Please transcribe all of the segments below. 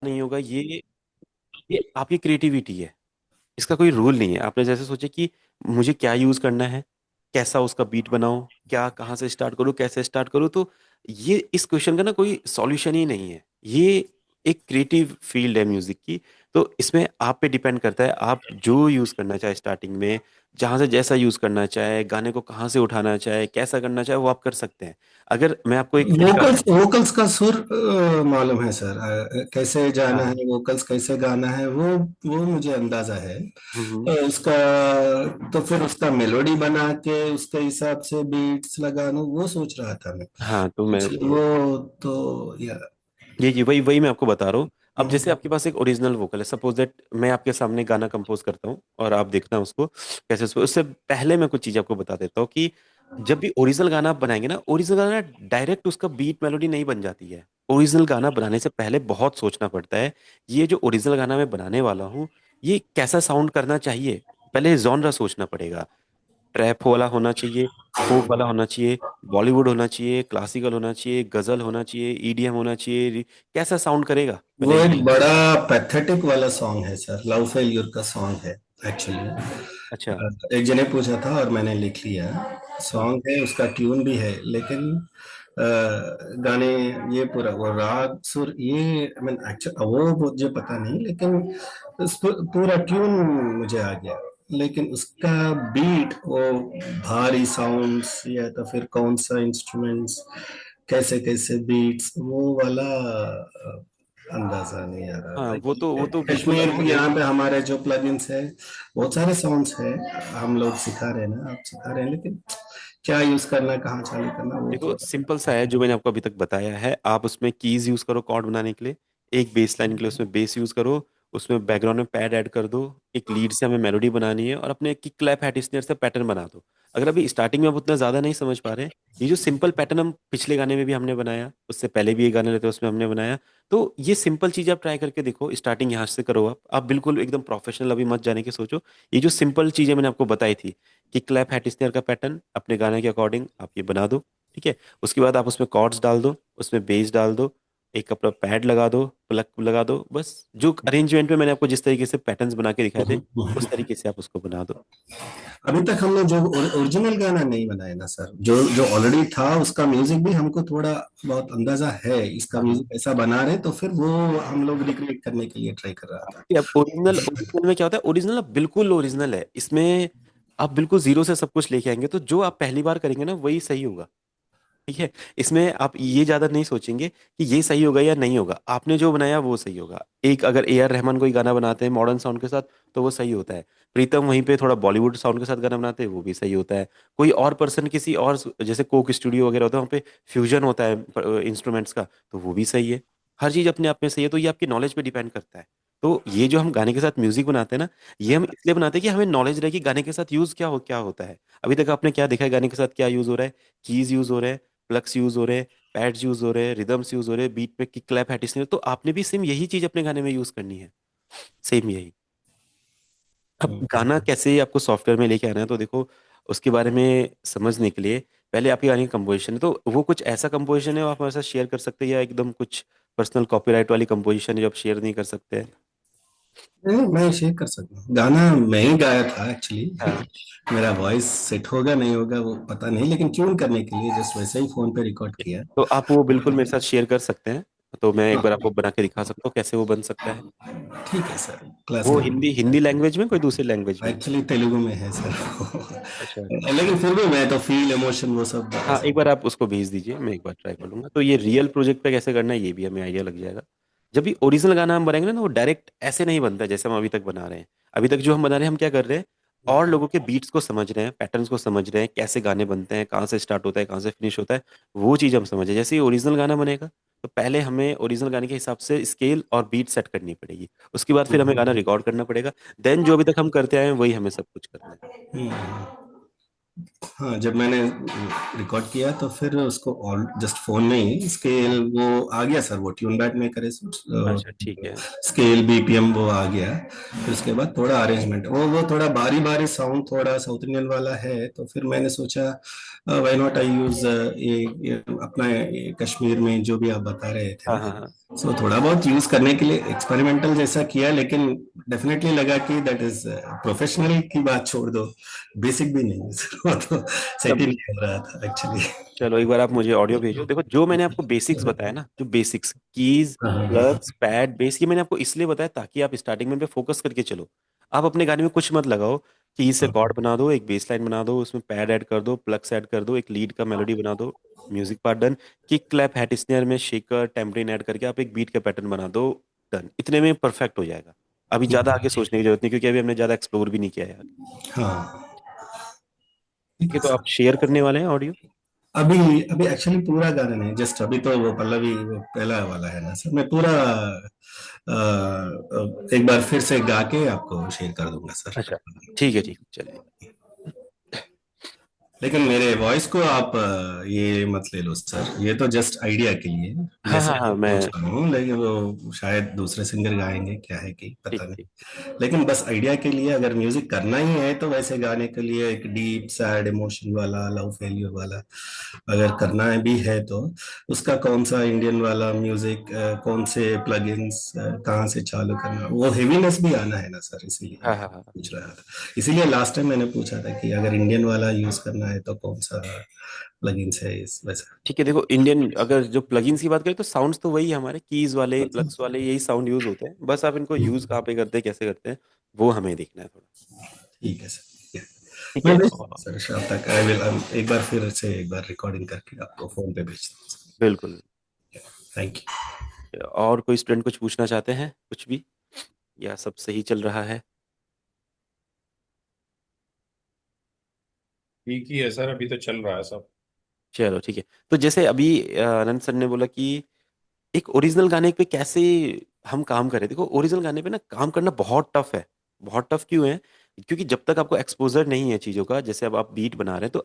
नहीं होगा, ये आपकी क्रिएटिविटी है। इसका कोई रूल नहीं है। आपने जैसे सोचे कि मुझे क्या यूज करना है, कैसा उसका बीट बनाऊं, क्या कहाँ से स्टार्ट करूं, कैसे स्टार्ट करूं, तो ये इस क्वेश्चन का ना कोई सॉल्यूशन ही नहीं है। ये एक क्रिएटिव फील्ड है म्यूजिक की। तो इसमें आप पे डिपेंड करता है, आप जो यूज करना चाहे स्टार्टिंग में, जहां से जैसा यूज करना चाहे, गाने को कहाँ से उठाना चाहे, कैसा करना चाहे, वो आप कर सकते हैं। अगर मैं आपको एक तरीका वोकल्स वोकल्स का सुर मालूम है सर, कैसे जाना हाँ। है, वोकल्स कैसे गाना है, वो मुझे अंदाजा है। हम्म। उसका तो फिर उसका मेलोडी बना के उसके हिसाब से बीट्स लगाना, वो सोच रहा था मैं। हाँ तो मैं एक्चुअली वो तो या ये वही वही मैं आपको बता रहा हूँ। अब जैसे हम्म, आपके पास एक ओरिजिनल वोकल है, सपोज दैट मैं आपके सामने गाना कंपोज करता हूँ और आप देखना उसको कैसे। उससे पहले मैं कुछ चीज आपको बता देता हूँ कि जब भी ओरिजिनल गाना आप बनाएंगे ना, ओरिजिनल गाना डायरेक्ट उसका बीट मेलोडी नहीं बन जाती है। ओरिजिनल गाना बनाने से पहले बहुत सोचना पड़ता है। ये जो ओरिजिनल गाना मैं बनाने वाला हूँ, ये कैसा साउंड करना चाहिए, पहले जॉनरा सोचना पड़ेगा। ट्रैप वाला होना चाहिए, फोक वाला होना चाहिए, बॉलीवुड होना चाहिए, क्लासिकल होना चाहिए, गजल होना चाहिए, ईडीएम होना चाहिए, कैसा साउंड करेगा वो पहले एक ये। बड़ा पैथेटिक वाला सॉन्ग है सर, लव फेल्यूर का सॉन्ग है एक्चुअली। अच्छा। एक जने पूछा था और मैंने लिख लिया। हाँ सॉन्ग है, उसका ट्यून भी है, लेकिन गाने, ये पूरा वो राग सुर, ये आई मीन एक्चुअली वो मुझे पता नहीं, लेकिन पूरा ट्यून मुझे आ गया। लेकिन उसका बीट, वो भारी साउंड्स या तो फिर कौन सा इंस्ट्रूमेंट्स, कैसे कैसे बीट्स, वो वाला अंदाजा नहीं आ रहा हाँ, था। वो तो बिल्कुल कश्मीर वो। यहाँ पे हमारे जो प्लगइन्स है, बहुत सारे साउंड्स है, हम लोग सिखा रहे हैं ना, आप सिखा रहे हैं, लेकिन क्या यूज करना, कहाँ चालू करना, वो देखो थोड़ा। सिंपल सा है जो मैंने आपको अभी तक बताया है। आप उसमें कीज यूज करो कॉर्ड बनाने के लिए, एक बेस लाइन के लिए उसमें बेस यूज करो, उसमें बैकग्राउंड में पैड ऐड कर दो, एक लीड से हमें मेलोडी बनानी है, और अपने किक क्लैप हैट स्नेयर से पैटर्न बना दो। अगर अभी स्टार्टिंग में आप उतना ज्यादा नहीं समझ पा रहे, ये जो सिंपल पैटर्न हम पिछले गाने में भी हमने बनाया, उससे पहले भी एक गाने रहते उसमें हमने बनाया, तो ये सिंपल चीज आप ट्राई करके देखो। स्टार्टिंग यहाँ से करो, आप बिल्कुल एकदम प्रोफेशनल अभी मत जाने की सोचो। ये जो सिंपल चीजें मैंने आपको बताई थी, किक क्लैप हैट स्नेयर का पैटर्न अपने गाने के अकॉर्डिंग आप ये बना दो। ठीक है। उसके बाद आप उसमें कॉर्ड्स डाल दो, उसमें बेस डाल दो, एक अपना पैड लगा दो, प्लग लगा दो, बस जो अरेंजमेंट में मैंने आपको जिस तरीके से पैटर्न्स बना के दिखाए थे, उस तरीके से आप उसको बना दो। अभी तक हमने जो ओरिजिनल गाना नहीं बनाया ना सर, जो जो ऑलरेडी था, उसका म्यूजिक भी हमको थोड़ा बहुत अंदाजा है, इसका हाँ हाँ। म्यूजिक ऐसा बना रहे, तो फिर वो हम लोग रिक्रिएट करने के लिए ट्राई कर रहा था। कि अब ओरिजिनल ओरिजिनल में क्या होता है, ओरिजिनल अब बिल्कुल ओरिजिनल है। इसमें आप बिल्कुल जीरो से सब कुछ लेके आएंगे, तो जो आप पहली बार करेंगे ना वही सही होगा। ठीक है। इसमें आप ये ज्यादा नहीं सोचेंगे कि ये सही होगा या नहीं होगा, आपने जो बनाया वो सही होगा। एक अगर ए आर रहमान कोई गाना बनाते हैं मॉडर्न साउंड के साथ, तो वो सही होता है। प्रीतम वहीं पे थोड़ा बॉलीवुड साउंड के साथ गाना बनाते हैं, वो भी सही होता है। कोई और पर्सन किसी और, जैसे कोक स्टूडियो वगैरह होता है, वहाँ पे फ्यूजन होता है इंस्ट्रूमेंट्स का, तो वो भी सही है। हर चीज अपने आप में सही है, तो ये आपकी नॉलेज पे डिपेंड करता है। तो ये जो हम गाने के साथ म्यूजिक बनाते हैं ना, ये हम इसलिए बनाते हैं कि हमें नॉलेज रहे कि गाने के साथ यूज क्या होता है। अभी तक आपने क्या देखा है गाने के साथ क्या यूज हो रहा है? कीज यूज हो रहे हैं, प्लग्स यूज हो रहे हैं, पैड्स यूज हो रहे हैं, रिदम्स यूज हो रहे हैं, बीट पे किक क्लैप हैटिस नहीं, तो आपने भी सेम यही चीज अपने गाने में यूज करनी है। सेम यही। अब गाना कैसे आपको सॉफ्टवेयर में लेके आना है, तो देखो उसके बारे में समझने के लिए पहले आपके गाने की कंपोजिशन है, तो वो कुछ ऐसा कंपोजिशन है वो आप हमारे साथ शेयर कर सकते हैं, या एकदम कुछ पर्सनल कॉपीराइट वाली कंपोजिशन है जो आप शेयर नहीं कर सकते हैं? नहीं, मैं शेयर कर सकता हूँ, गाना मैं ही गाया था एक्चुअली। हाँ। मेरा वॉइस सेट होगा नहीं होगा वो पता नहीं, लेकिन ट्यून करने के लिए जस्ट वैसे ही फोन पे रिकॉर्ड किया। तो आप वो बिल्कुल मेरे साथ शेयर कर सकते हैं, तो मैं एक बार हाँ, आपको बना के दिखा सकता हूँ कैसे वो बन सकता है। ठीक है सर, वो क्लासिक। हिंदी हिंदी लैंग्वेज में, कोई दूसरी लैंग्वेज में? एक्चुअली तेलुगु में है सर। अच्छा। लेकिन फिर भी मैं तो फील इमोशन वो सब हाँ, ऐसा। एक बार आप उसको भेज दीजिए, मैं एक बार ट्राई कर लूंगा, तो ये रियल प्रोजेक्ट पे कैसे करना है ये भी हमें आइडिया लग जाएगा। जब भी ओरिजिनल गाना हम बनाएंगे ना, वो डायरेक्ट ऐसे नहीं बनता है जैसे हम अभी तक बना रहे हैं। अभी तक जो हम बना रहे हैं, हम क्या कर रहे हैं, और लोगों के बीट्स को समझ रहे हैं, पैटर्न्स को समझ रहे हैं, कैसे गाने बनते हैं, कहाँ से स्टार्ट होता है, कहाँ से फिनिश होता है, वो चीज़ हम समझ रहे हैं। जैसे ही ओरिजिनल गाना बनेगा, तो पहले हमें ओरिजिनल गाने के हिसाब से स्केल और बीट सेट करनी पड़ेगी। उसके बाद फिर हमें गाना रिकॉर्ड करना पड़ेगा। देन जो अभी तक हम करते आए हैं वही हमें सब कुछ करना है। हाँ, जब मैंने रिकॉर्ड किया तो फिर उसको ऑल जस्ट फोन में ही स्केल वो आ गया सर, वो ट्यून बैट में करे, अच्छा ठीक है। स्केल बीपीएम वो आ गया। फिर उसके बाद थोड़ा अरेंजमेंट, वो थोड़ा बारी बारी साउंड थोड़ा साउथ इंडियन वाला है, तो फिर मैंने सोचा व्हाई नॉट आई यूज ये अपना ये कश्मीर में जो भी आप बता रहे हाँ थे, हाँ हाँ। सो थोड़ा बहुत यूज करने के लिए एक्सपेरिमेंटल जैसा किया, लेकिन डेफिनेटली लगा कि दैट इज प्रोफेशनल की बात छोड़ दो, बेसिक भी नहीं sir, वो तो सेट ही तब नहीं हो रहा था एक्चुअली। चलो एक बार आप मुझे ऑडियो भेजो। देखो जो मैंने आपको बेसिक्स बताया ना, जो बेसिक्स कीज हाँ प्लग्स पैड बेस, ये मैंने आपको इसलिए बताया ताकि आप स्टार्टिंग में इन पे फोकस करके चलो। आप अपने गाने में कुछ मत लगाओ। कीज से हाँ कॉर्ड बना दो, एक बेस लाइन बना दो, उसमें पैड ऐड कर दो, प्लग्स ऐड कर दो, एक लीड का मेलोडी बना दो, music part done. Kick clap hat snare में शेकर टेम्परिन ऐड करके आप एक बीट का पैटर्न बना दो, डन। इतने में परफेक्ट हो जाएगा। अभी ज्यादा आगे सोचने की जरूरत नहीं, क्योंकि अभी हमने ज्यादा एक्सप्लोर भी नहीं किया है। हाँ। ठीक ठीक है, है तो सर। आप शेयर करने वाले हैं ऑडियो? अभी अभी एक्चुअली पूरा गाना नहीं, जस्ट अभी तो वो पल्लवी वो पहला वाला है ना सर, मैं पूरा एक बार फिर से गा के आपको शेयर कर दूंगा सर। अच्छा, ठीक है, ठीक, चलिए। लेकिन मेरे वॉइस को आप ये मत ले लो सर, ये तो जस्ट आइडिया के लिए हाँ जैसे हाँ हाँ, मैं सोच रहा हूँ, लेकिन वो शायद दूसरे सिंगर गाएंगे, क्या है कि ठीक पता नहीं। ठीक। लेकिन बस आइडिया के लिए, अगर म्यूजिक करना ही है तो वैसे गाने के लिए एक डीप सैड इमोशन वाला, लव फेलियर वाला अगर करना है भी है तो उसका कौन सा इंडियन वाला म्यूजिक, कौन से प्लगइन्स कहाँ से चालू करना, वो हेवीनेस भी आना है ना सर, इसीलिए हाँ मैं हाँ हाँ, पूछ रहा था। इसीलिए लास्ट टाइम मैंने पूछा था कि अगर इंडियन वाला यूज करना है तो कौन सा प्लगइन्स है इस वैसा। ठीक है। देखो इंडियन अगर जो प्लगइन्स की बात करें तो साउंड्स तो वही है हमारे, कीज वाले प्लग्स वाले यही साउंड यूज होते हैं। बस आप इनको यूज कहाँ पे करते हैं, कैसे करते हैं, वो हमें देखना है थोड़ा। ठीक है सर, ठीक है। ठीक मैं है, भेज दूंगा और सर शाम तक, आई विल एक बार फिर से एक बार रिकॉर्डिंग करके आपको फोन पे भेज दूंगा। बिल्कुल। Thank you. और कोई स्टूडेंट कुछ पूछना चाहते हैं, कुछ भी, या सब सही चल रहा है? ठीक ही है सर, अभी तो चल रहा है सब। चलो ठीक है। तो जैसे अभी आनंद सर ने बोला कि एक ओरिजिनल गाने पे कैसे हम काम करें। देखो ओरिजिनल गाने पे ना काम करना बहुत टफ है। बहुत टफ क्यों है? क्योंकि जब तक आपको एक्सपोजर नहीं है चीज़ों का, जैसे अब आप बीट बना रहे हैं तो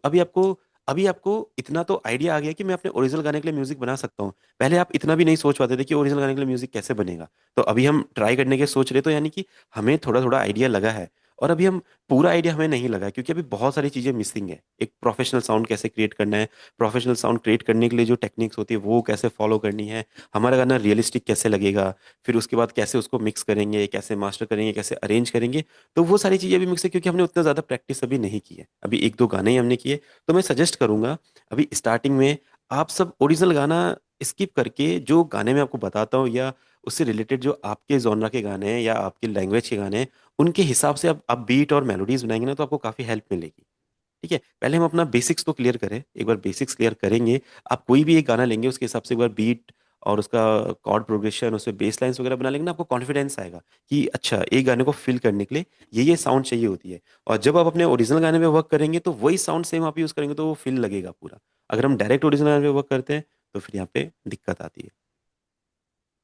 अभी आपको इतना तो आइडिया आ गया कि मैं अपने ओरिजिनल गाने के लिए म्यूजिक बना सकता हूँ। पहले आप इतना भी नहीं सोच पाते थे कि ओरिजिनल गाने के लिए म्यूजिक कैसे बनेगा। तो अभी हम ट्राई करने के सोच रहे, तो यानी कि हमें थोड़ा थोड़ा आइडिया लगा है। और अभी हम पूरा आइडिया हमें नहीं लगा है, क्योंकि अभी बहुत सारी चीज़ें मिसिंग है। एक प्रोफेशनल साउंड कैसे क्रिएट करना है, प्रोफेशनल साउंड क्रिएट करने के लिए जो टेक्निक्स होती है वो कैसे फॉलो करनी है, हमारा गाना रियलिस्टिक कैसे लगेगा, फिर उसके बाद कैसे उसको मिक्स करेंगे, कैसे मास्टर करेंगे, कैसे अरेंज करेंगे। तो वो सारी चीज़ें अभी मिक्स है, क्योंकि हमने उतना ज़्यादा प्रैक्टिस अभी नहीं की है। अभी एक दो गाने ही हमने किए। तो मैं सजेस्ट करूंगा अभी स्टार्टिंग में आप सब ओरिजिनल गाना स्किप करके, जो गाने मैं आपको बताता हूँ या उससे रिलेटेड जो आपके जॉनरा के गाने हैं या आपके लैंग्वेज के गाने हैं, उनके हिसाब से आप बीट और मेलोडीज बनाएंगे ना, तो आपको काफ़ी हेल्प मिलेगी। ठीक है, पहले हम अपना बेसिक्स तो क्लियर करें। एक बार बेसिक्स क्लियर करेंगे, आप कोई भी एक गाना लेंगे उसके हिसाब से एक बार बीट और उसका कॉर्ड प्रोग्रेशन, उसमें बेस लाइंस वगैरह बना लेंगे ना, आपको कॉन्फिडेंस आएगा कि अच्छा एक गाने को फिल करने के लिए ये साउंड चाहिए होती है। और जब आप अपने ओरिजिनल गाने में वर्क करेंगे तो वही साउंड सेम आप यूज करेंगे तो वो फील लगेगा पूरा। अगर हम डायरेक्ट ओरिजिनल गाने में वर्क करते हैं तो फिर यहाँ पे दिक्कत आती है।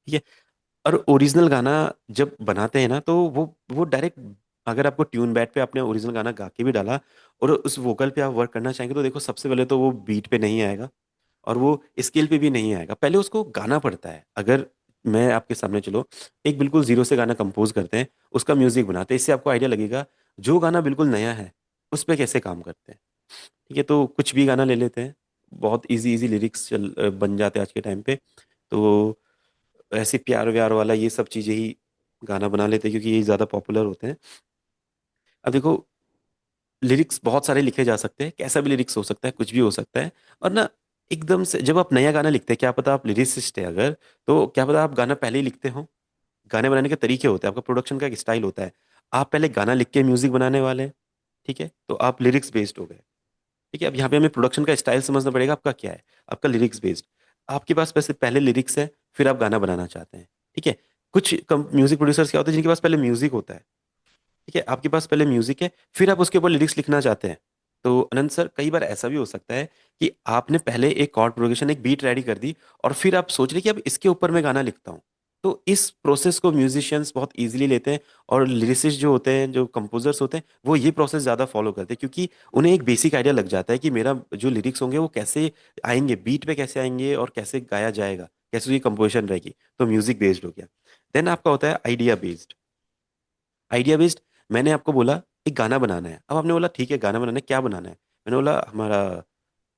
ठीक है। और ओरिजिनल गाना जब बनाते हैं ना तो वो डायरेक्ट, अगर आपको ट्यून बैड पे आपने ओरिजिनल गाना गा के भी डाला और उस वोकल पे आप वर्क करना चाहेंगे, तो देखो सबसे पहले तो वो बीट पे नहीं आएगा और वो स्केल पे भी नहीं आएगा। पहले उसको गाना पड़ता है। अगर मैं आपके सामने, चलो एक बिल्कुल जीरो से गाना कंपोज करते हैं, उसका म्यूजिक बनाते हैं, इससे आपको आइडिया लगेगा जो गाना बिल्कुल नया है उस पे कैसे काम करते हैं। ठीक है, तो कुछ भी गाना ले लेते हैं, बहुत इजी इजी लिरिक्स बन जाते हैं आज के टाइम पे। तो ऐसे प्यार व्यार वाला ये सब चीजें ही गाना बना लेते हैं, क्योंकि ये ज्यादा पॉपुलर होते हैं। अब देखो लिरिक्स बहुत सारे लिखे जा सकते हैं, कैसा भी लिरिक्स हो सकता है, कुछ भी हो सकता है। और ना एकदम से जब आप नया गाना लिखते हैं, क्या पता आप लिरिसिस्ट है अगर, तो क्या पता आप गाना पहले ही लिखते हो। गाने बनाने के तरीके होते हैं, आपका प्रोडक्शन का एक स्टाइल होता है। आप पहले गाना लिख के म्यूजिक बनाने वाले हैं, ठीक है, तो आप लिरिक्स बेस्ड हो गए। ठीक है, अब यहाँ पे हमें प्रोडक्शन का स्टाइल समझना पड़ेगा, आपका क्या है। आपका लिरिक्स बेस्ड, आपके पास वैसे पहले लिरिक्स है, फिर आप गाना बनाना चाहते हैं। ठीक है, कुछ म्यूजिक प्रोड्यूसर्स क्या होते हैं जिनके पास पहले म्यूजिक होता है। ठीक है, आपके पास पहले म्यूजिक है, फिर आप उसके ऊपर लिरिक्स लिखना चाहते हैं। तो अनंत सर, कई बार ऐसा भी हो सकता है कि आपने पहले एक कॉर्ड प्रोग्रेशन, एक बीट रेडी कर दी, और फिर आप सोच रहे कि अब इसके ऊपर मैं गाना लिखता हूँ। तो इस प्रोसेस को म्यूजिशियंस बहुत इजीली लेते हैं, और लिरिसिस्ट जो होते हैं, जो कंपोजर्स होते हैं, वो ये प्रोसेस ज़्यादा फॉलो करते हैं, क्योंकि उन्हें एक बेसिक आइडिया लग जाता है कि मेरा जो लिरिक्स होंगे वो कैसे आएंगे, बीट पे कैसे आएंगे और कैसे गाया जाएगा, कैसे उसकी कंपोजिशन रहेगी। तो म्यूजिक बेस्ड हो गया। देन आपका होता है आइडिया बेस्ड। आइडिया बेस्ड, मैंने आपको बोला एक गाना बनाना है। अब आपने बोला ठीक है गाना बनाना है, क्या बनाना है? मैंने बोला हमारा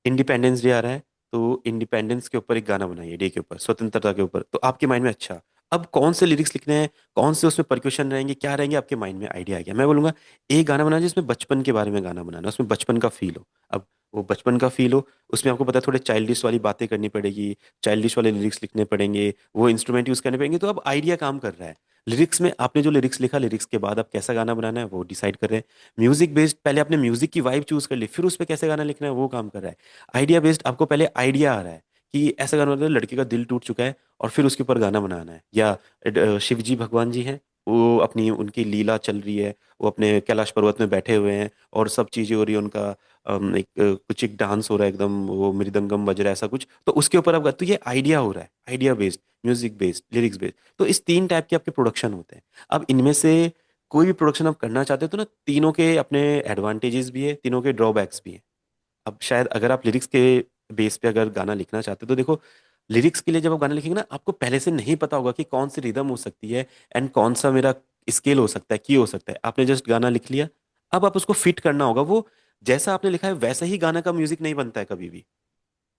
इंडिपेंडेंस डे आ रहा है, तो इंडिपेंडेंस के ऊपर एक गाना बनाइए, डे के ऊपर, स्वतंत्रता के ऊपर, तो आपके माइंड में अच्छा, अब कौन से लिरिक्स लिखने हैं, कौन से उसमें परक्यूशन रहेंगे, क्या रहेंगे, आपके माइंड में आइडिया आ गया। मैं बोलूंगा एक गाना बनाना जिसमें बचपन के बारे में गाना बनाना, उसमें बचपन का फील हो। अब वो बचपन का फील हो, उसमें आपको पता है थोड़े चाइल्डिश वाली बातें करनी पड़ेगी, चाइल्डिश वाले लिरिक्स लिखने पड़ेंगे, वो इंस्ट्रूमेंट यूज करने पड़ेंगे, तो अब आइडिया काम कर रहा है। लिरिक्स में आपने जो लिरिक्स लिखा, लिरिक्स के बाद आप कैसा गाना बनाना है वो डिसाइड कर रहे हैं। म्यूजिक बेस्ड, पहले आपने म्यूजिक की वाइब चूज कर ली, फिर उस पर कैसे गाना लिखना है वो काम कर रहा है। आइडिया बेस्ड, आपको पहले आइडिया आ रहा है कि ऐसा गाना मतलब लड़के का दिल टूट चुका है और फिर उसके ऊपर गाना बनाना है। या शिव जी भगवान जी हैं, वो अपनी उनकी लीला चल रही है, वो अपने कैलाश पर्वत में बैठे हुए हैं और सब चीजें हो रही है, उनका कुछ एक डांस हो रहा है एकदम, वो मृदंगम बज रहा है, ऐसा कुछ, तो उसके ऊपर आप तो ये आइडिया हो रहा है, idea based, music based, lyrics based. तो इस तीन टाइप के आपके प्रोडक्शन होते हैं। अब इनमें से कोई भी प्रोडक्शन आप करना चाहते हो तो ना, तीनों के अपने एडवांटेजेस भी है, तीनों के ड्रॉबैक्स भी हैं। अब शायद अगर आप लिरिक्स के बेस पे अगर गाना लिखना चाहते हो तो देखो, लिरिक्स के लिए जब आप गाना लिखेंगे ना, आपको पहले से नहीं पता होगा कि कौन सी रिदम हो सकती है एंड कौन सा मेरा स्केल हो सकता है, की हो सकता है। आपने जस्ट गाना लिख लिया, अब आप उसको फिट करना होगा, वो जैसा आपने लिखा है वैसा ही गाना का म्यूजिक नहीं बनता है कभी भी।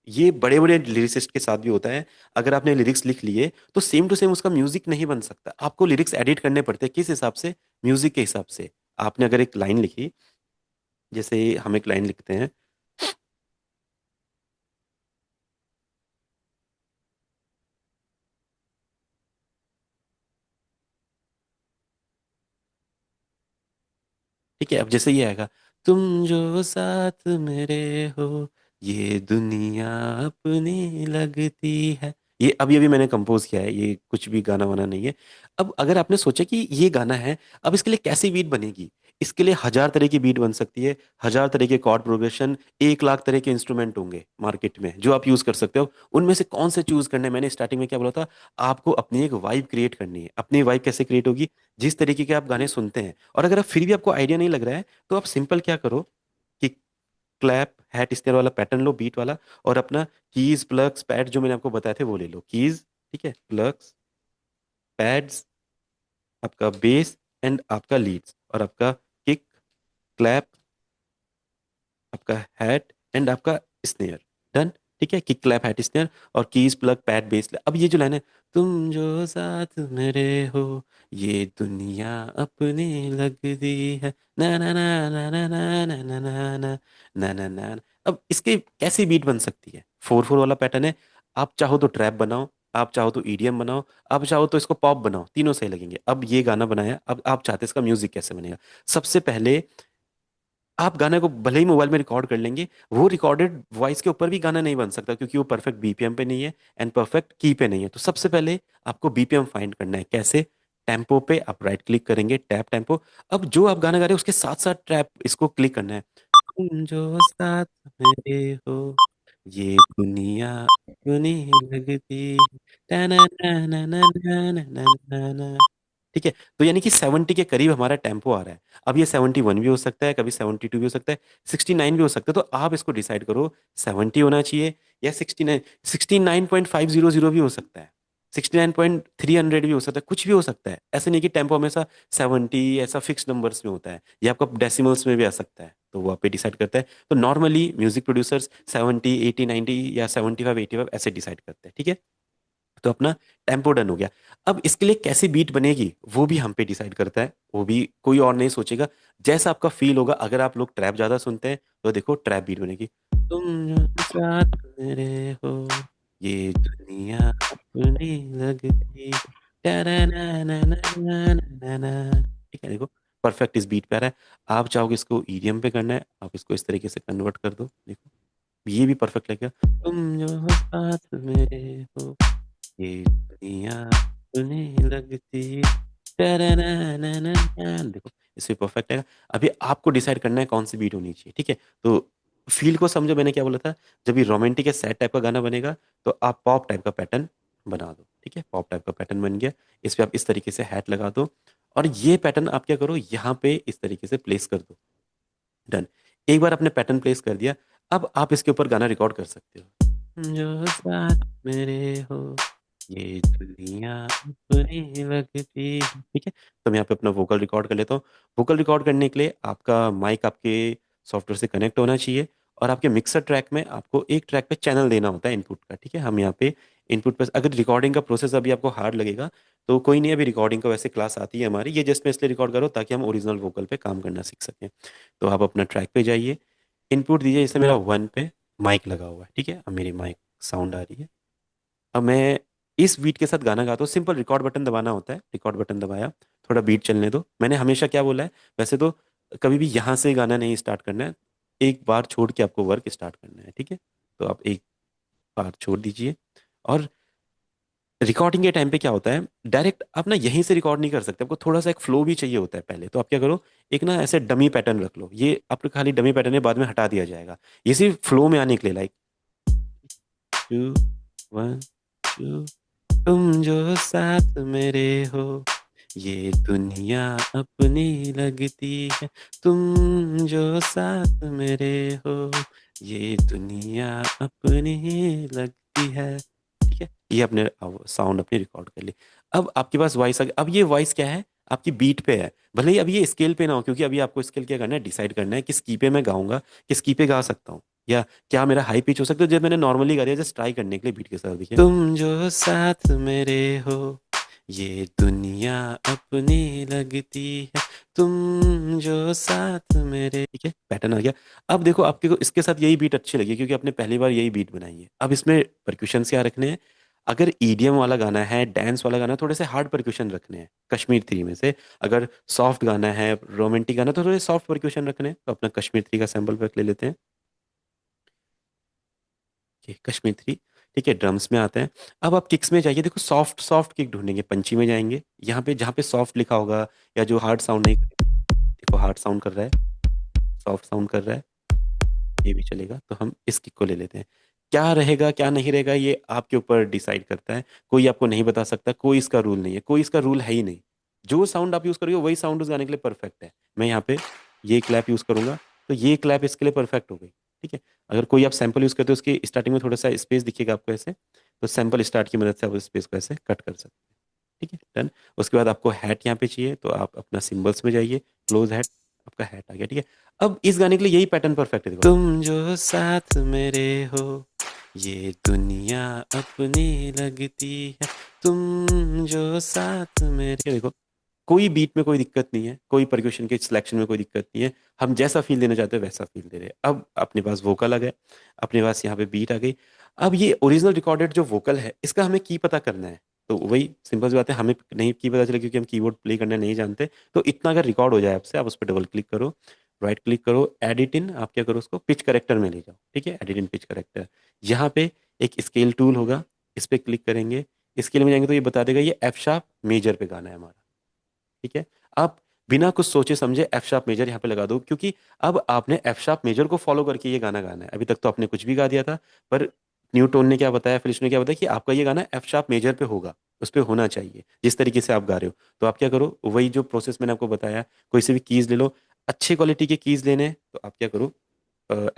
ये बड़े बड़े लिरिसिस्ट के साथ भी होता है। अगर आपने लिरिक्स लिख लिए तो सेम टू सेम उसका म्यूजिक नहीं बन सकता, आपको लिरिक्स एडिट करने पड़ते हैं, किस हिसाब से, म्यूजिक के हिसाब से। आपने अगर एक लाइन लिखी, जैसे हम एक लाइन लिखते हैं, ठीक है, अब जैसे ये आएगा, तुम जो साथ मेरे हो, ये दुनिया अपनी लगती है। ये अभी अभी मैंने कंपोज किया है, ये कुछ भी गाना वाना नहीं है। अब अगर आपने सोचा कि ये गाना है, अब इसके लिए कैसी बीट बनेगी, इसके लिए हजार तरह की बीट बन सकती है, हजार तरह के कॉर्ड प्रोग्रेशन, 1 लाख तरह के इंस्ट्रूमेंट होंगे मार्केट में जो आप यूज कर सकते हो। उनमें से कौन से चूज करने हैं? मैंने स्टार्टिंग में क्या बोला था, आपको अपनी एक वाइब क्रिएट करनी है। अपनी वाइब कैसे क्रिएट होगी, जिस तरीके के आप गाने सुनते हैं। और अगर आप फिर भी आपको आइडिया नहीं लग रहा है, तो आप सिंपल क्या करो कि क्लैप हैट स्नेयर वाला पैटर्न लो, बीट वाला, और अपना कीज प्लग्स पैड जो मैंने आपको बताए थे वो ले लो, कीज, ठीक है, प्लग्स, पैड्स, आपका बेस एंड आपका लीड्स, और आपका किक, क्लैप, आपका हैट एंड आपका स्नेयर। डन। ठीक है, किक क्लैप हैट स्नेयर और कीज प्लग पैड बेस। अब ये जो लाइन है, तुम जो साथ मेरे हो, ये दुनिया अपनी लगती है, ना ना ना ना ना ना ना ना ना ना ना ना ना। अब इसके कैसी बीट बन सकती है, 4/4 वाला पैटर्न है। आप चाहो तो ट्रैप बनाओ, आप चाहो तो ईडीएम बनाओ, आप चाहो तो इसको पॉप बनाओ, तीनों सही लगेंगे। अब ये गाना बनाया, अब आप चाहते हैं इसका म्यूजिक कैसे बनेगा। सबसे पहले आप गाने को भले ही मोबाइल में रिकॉर्ड कर लेंगे, वो रिकॉर्डेड वॉइस के ऊपर भी गाना नहीं बन सकता, क्योंकि वो परफेक्ट बीपीएम पे नहीं है एंड परफेक्ट की पे नहीं है। तो सबसे पहले आपको बीपीएम फाइंड करना है। कैसे? टेम्पो पे आप राइट क्लिक करेंगे, टैप टेम्पो। अब जो आप गाना गा रहे हो उसके साथ साथ ट्रैप इसको क्लिक करना है। तुम जो साथ मेरे हो, ये दुनिया अपनी लगती, ना। ठीक है, तो यानी कि 70 के करीब हमारा टेम्पो आ रहा है। अब ये 71 भी हो सकता है, कभी 72 भी हो सकता है, 69 भी हो सकता है। तो आप इसको डिसाइड करो, 70 होना चाहिए या 69, 69.500 भी हो सकता है, 69.300 भी हो सकता है, कुछ भी हो सकता है। ऐसे नहीं कि टेम्पो हमेशा 70 ऐसा फिक्स नंबर्स में होता है, ये आपका डेसिमल्स में भी आ सकता है, तो वो आप पे डिसाइड करता है। तो नॉर्मली म्यूजिक प्रोड्यूसर्स 70, 80, 90 या 75, 85 ऐसे डिसाइड करते हैं। ठीक है, तो अपना टेम्पो डन हो गया। अब इसके लिए कैसी बीट बनेगी वो भी हम पे डिसाइड करता है, वो भी कोई और नहीं सोचेगा, जैसा आपका फील होगा। अगर आप लोग ट्रैप ज्यादा सुनते हैं तो देखो ट्रैप बीट बनेगी, तुम जो साथ मेरे हो, ये दुनिया अपनी लगती, ना। ठीक है, देखो परफेक्ट इस बीट पे आ रहा है। आप चाहोगे इसको ईडीएम पे करना है, आप इसको इस तरीके से कन्वर्ट कर दो, देखो ये भी परफेक्ट लगेगा, तुम जो साथ मेरे हो, ये दुनिया अपनी लगती, देखो इसमें परफेक्ट है। अभी आपको डिसाइड करना है कौन सी बीट होनी चाहिए। ठीक है, तो फील को समझो, मैंने क्या बोला था, जब ये रोमांटिक या सैड टाइप का गाना बनेगा तो आप पॉप टाइप का पैटर्न बना दो। ठीक है, पॉप टाइप का पैटर्न बन गया, इस पे आप इस तरीके से हैट लगा दो, और ये पैटर्न आप क्या करो, यहाँ पे इस तरीके से प्लेस कर दो। डन। एक बार आपने पैटर्न प्लेस कर दिया, अब आप इसके ऊपर गाना रिकॉर्ड कर सकते हो, जो साथ मेरे हो, ये दुनिया अपनी लगती। ठीक है, तो मैं यहाँ पे अपना वोकल रिकॉर्ड कर लेता हूँ। वोकल रिकॉर्ड करने के लिए आपका माइक आपके सॉफ्टवेयर से कनेक्ट होना चाहिए, और आपके मिक्सर ट्रैक में आपको एक ट्रैक पे चैनल देना होता है इनपुट का, ठीक है। हम यहाँ पे इनपुट पे, अगर रिकॉर्डिंग का प्रोसेस अभी आपको हार्ड लगेगा तो कोई नहीं, अभी रिकॉर्डिंग का वैसे क्लास आती है हमारी, ये जस्ट मैं इसलिए रिकॉर्ड करो ताकि हम ओरिजिनल वोकल पे काम करना सीख सकें। तो आप अपना ट्रैक पे जाइए, इनपुट दीजिए, जैसे मेरा 1 पे माइक लगा हुआ है, ठीक है। अब मेरी माइक साउंड आ रही है। अब मैं इस बीट के साथ गाना गाता हूँ, सिंपल रिकॉर्ड बटन दबाना होता है, रिकॉर्ड बटन दबाया, थोड़ा बीट चलने दो। मैंने हमेशा क्या बोला है, वैसे तो कभी भी यहाँ से गाना नहीं स्टार्ट करना है, एक बार छोड़ के आपको वर्क स्टार्ट करना है, ठीक है। तो आप एक बार छोड़ दीजिए। और रिकॉर्डिंग के टाइम पे क्या होता है, डायरेक्ट आप ना यहीं से रिकॉर्ड नहीं कर सकते, आपको थोड़ा सा एक फ्लो भी चाहिए होता है पहले। तो आप क्या करो, एक ना ऐसे डमी पैटर्न रख लो, ये आपको खाली डमी पैटर्न है, बाद में हटा दिया जाएगा, ये सिर्फ फ्लो में आने के लिए, लाइक 2 1 2। तुम जो साथ मेरे हो, ये दुनिया अपनी लगती है। तुम जो साथ मेरे हो, ये दुनिया अपनी लगती है, ठीक है। ये अपने साउंड अपनी रिकॉर्ड कर ली। अब आपके पास वॉइस आ गया। अब ये वॉइस क्या है, आपकी बीट पे है, भले ही अभी ये स्केल पे ना हो, क्योंकि अभी आपको स्केल क्या करना है, डिसाइड करना है किस की पे मैं गाऊंगा, किस की पे गा सकता हूँ, या क्या मेरा हाई पिच हो सकता है। जब मैंने नॉर्मली गा दिया, जस्ट ट्राई करने के लिए बीट के साथ, देखिए, तुम जो साथ मेरे हो, ये दुनिया अपनी लगती है। तुम जो साथ मेरे, ठीक है, पैटर्न आ गया। अब देखो, आपके को इसके साथ यही बीट अच्छी लगी क्योंकि आपने पहली बार यही बीट बनाई है। अब इसमें परक्यूशन क्या रखने हैं, अगर ईडीएम वाला गाना है, डांस वाला गाना है, थोड़े से हार्ड परक्यूशन रखने हैं कश्मीर थ्री में से। अगर सॉफ्ट गाना है, रोमांटिक गाना, तो थोड़े सॉफ्ट परक्यूशन रखने हैं। तो अपना कश्मीर थ्री का सैंपल पैक ले लेते हैं, ये कश्मीर थ्री, ठीक है। ड्रम्स में आते हैं। अब आप किक्स में जाइए, देखो सॉफ्ट सॉफ्ट किक ढूंढेंगे, पंची में जाएंगे, यहाँ पे जहाँ पे सॉफ्ट लिखा होगा या जो हार्ड साउंड नहीं करेगी, देखो हार्ड साउंड कर रहा है, सॉफ्ट साउंड कर रहा है, ये भी चलेगा, तो हम इस किक को ले लेते हैं। क्या रहेगा क्या नहीं रहेगा, ये आपके ऊपर डिसाइड करता है, कोई आपको नहीं बता सकता, कोई इसका रूल नहीं है, कोई इसका रूल है ही नहीं। जो साउंड आप यूज करोगे वही साउंड उस गाने के लिए परफेक्ट है। मैं यहाँ पे ये क्लैप यूज करूंगा, तो ये क्लैप इसके लिए परफेक्ट हो गई, ठीक है। अगर कोई आप सैंपल यूज करते हो, उसकी स्टार्टिंग में थोड़ा सा स्पेस दिखेगा आपको ऐसे, तो सैंपल स्टार्ट की मदद से आप उस स्पेस को ऐसे कट कर सकते हैं, ठीक है, डन। उसके बाद आपको हैट यहाँ पे चाहिए, तो आप अपना सिंबल्स में जाइए, क्लोज हैट, आपका हैट आ गया, ठीक है। अब इस गाने के लिए यही पैटर्न परफेक्ट है, देखो, तुम जो साथ मेरे हो, ये दुनिया अपनी लगती है। तुम जो साथ मेरे, देखो कोई बीट में कोई दिक्कत नहीं है, कोई परक्यूशन के सिलेक्शन में कोई दिक्कत नहीं है, हम जैसा फील देना चाहते हैं वैसा फील दे रहे हैं। अब अपने पास वोकल आ गए, अपने पास यहाँ पे बीट आ गई। अब ये ओरिजिनल रिकॉर्डेड जो वोकल है, इसका हमें की पता करना है। तो वही सिंपल सी बात है, हमें नहीं की पता चले क्योंकि हम कीबोर्ड प्ले करना नहीं जानते। तो इतना अगर रिकॉर्ड हो जाए आपसे, आप उस पर डबल क्लिक करो, राइट क्लिक करो, एडिट इन, आप क्या करो, उसको पिच करेक्टर में ले जाओ, ठीक है, एडिट इन पिच करेक्टर। यहाँ पे एक स्केल टूल होगा, इस पे क्लिक करेंगे, स्केल में जाएंगे तो ये बता देगा ये एफ शार्प मेजर पे गाना है हमारा, ठीक है। आप बिना कुछ सोचे समझे एफ शार्प मेजर यहाँ पे लगा दो, क्योंकि अब आपने एफ शार्प मेजर को फॉलो करके ये गाना गाना है। अभी तक तो आपने कुछ भी गा दिया था, पर न्यूटोन ने क्या बताया, फिलिप्स ने क्या बताया कि आपका ये गाना एफ शार्प मेजर पे होगा, उस पे होना चाहिए जिस तरीके से आप गा रहे हो। तो आप क्या करो, वही जो प्रोसेस मैंने आपको बताया, कोई से भी कीज ले लो, अच्छे क्वालिटी के कीज लेने हैं, तो आप क्या करो,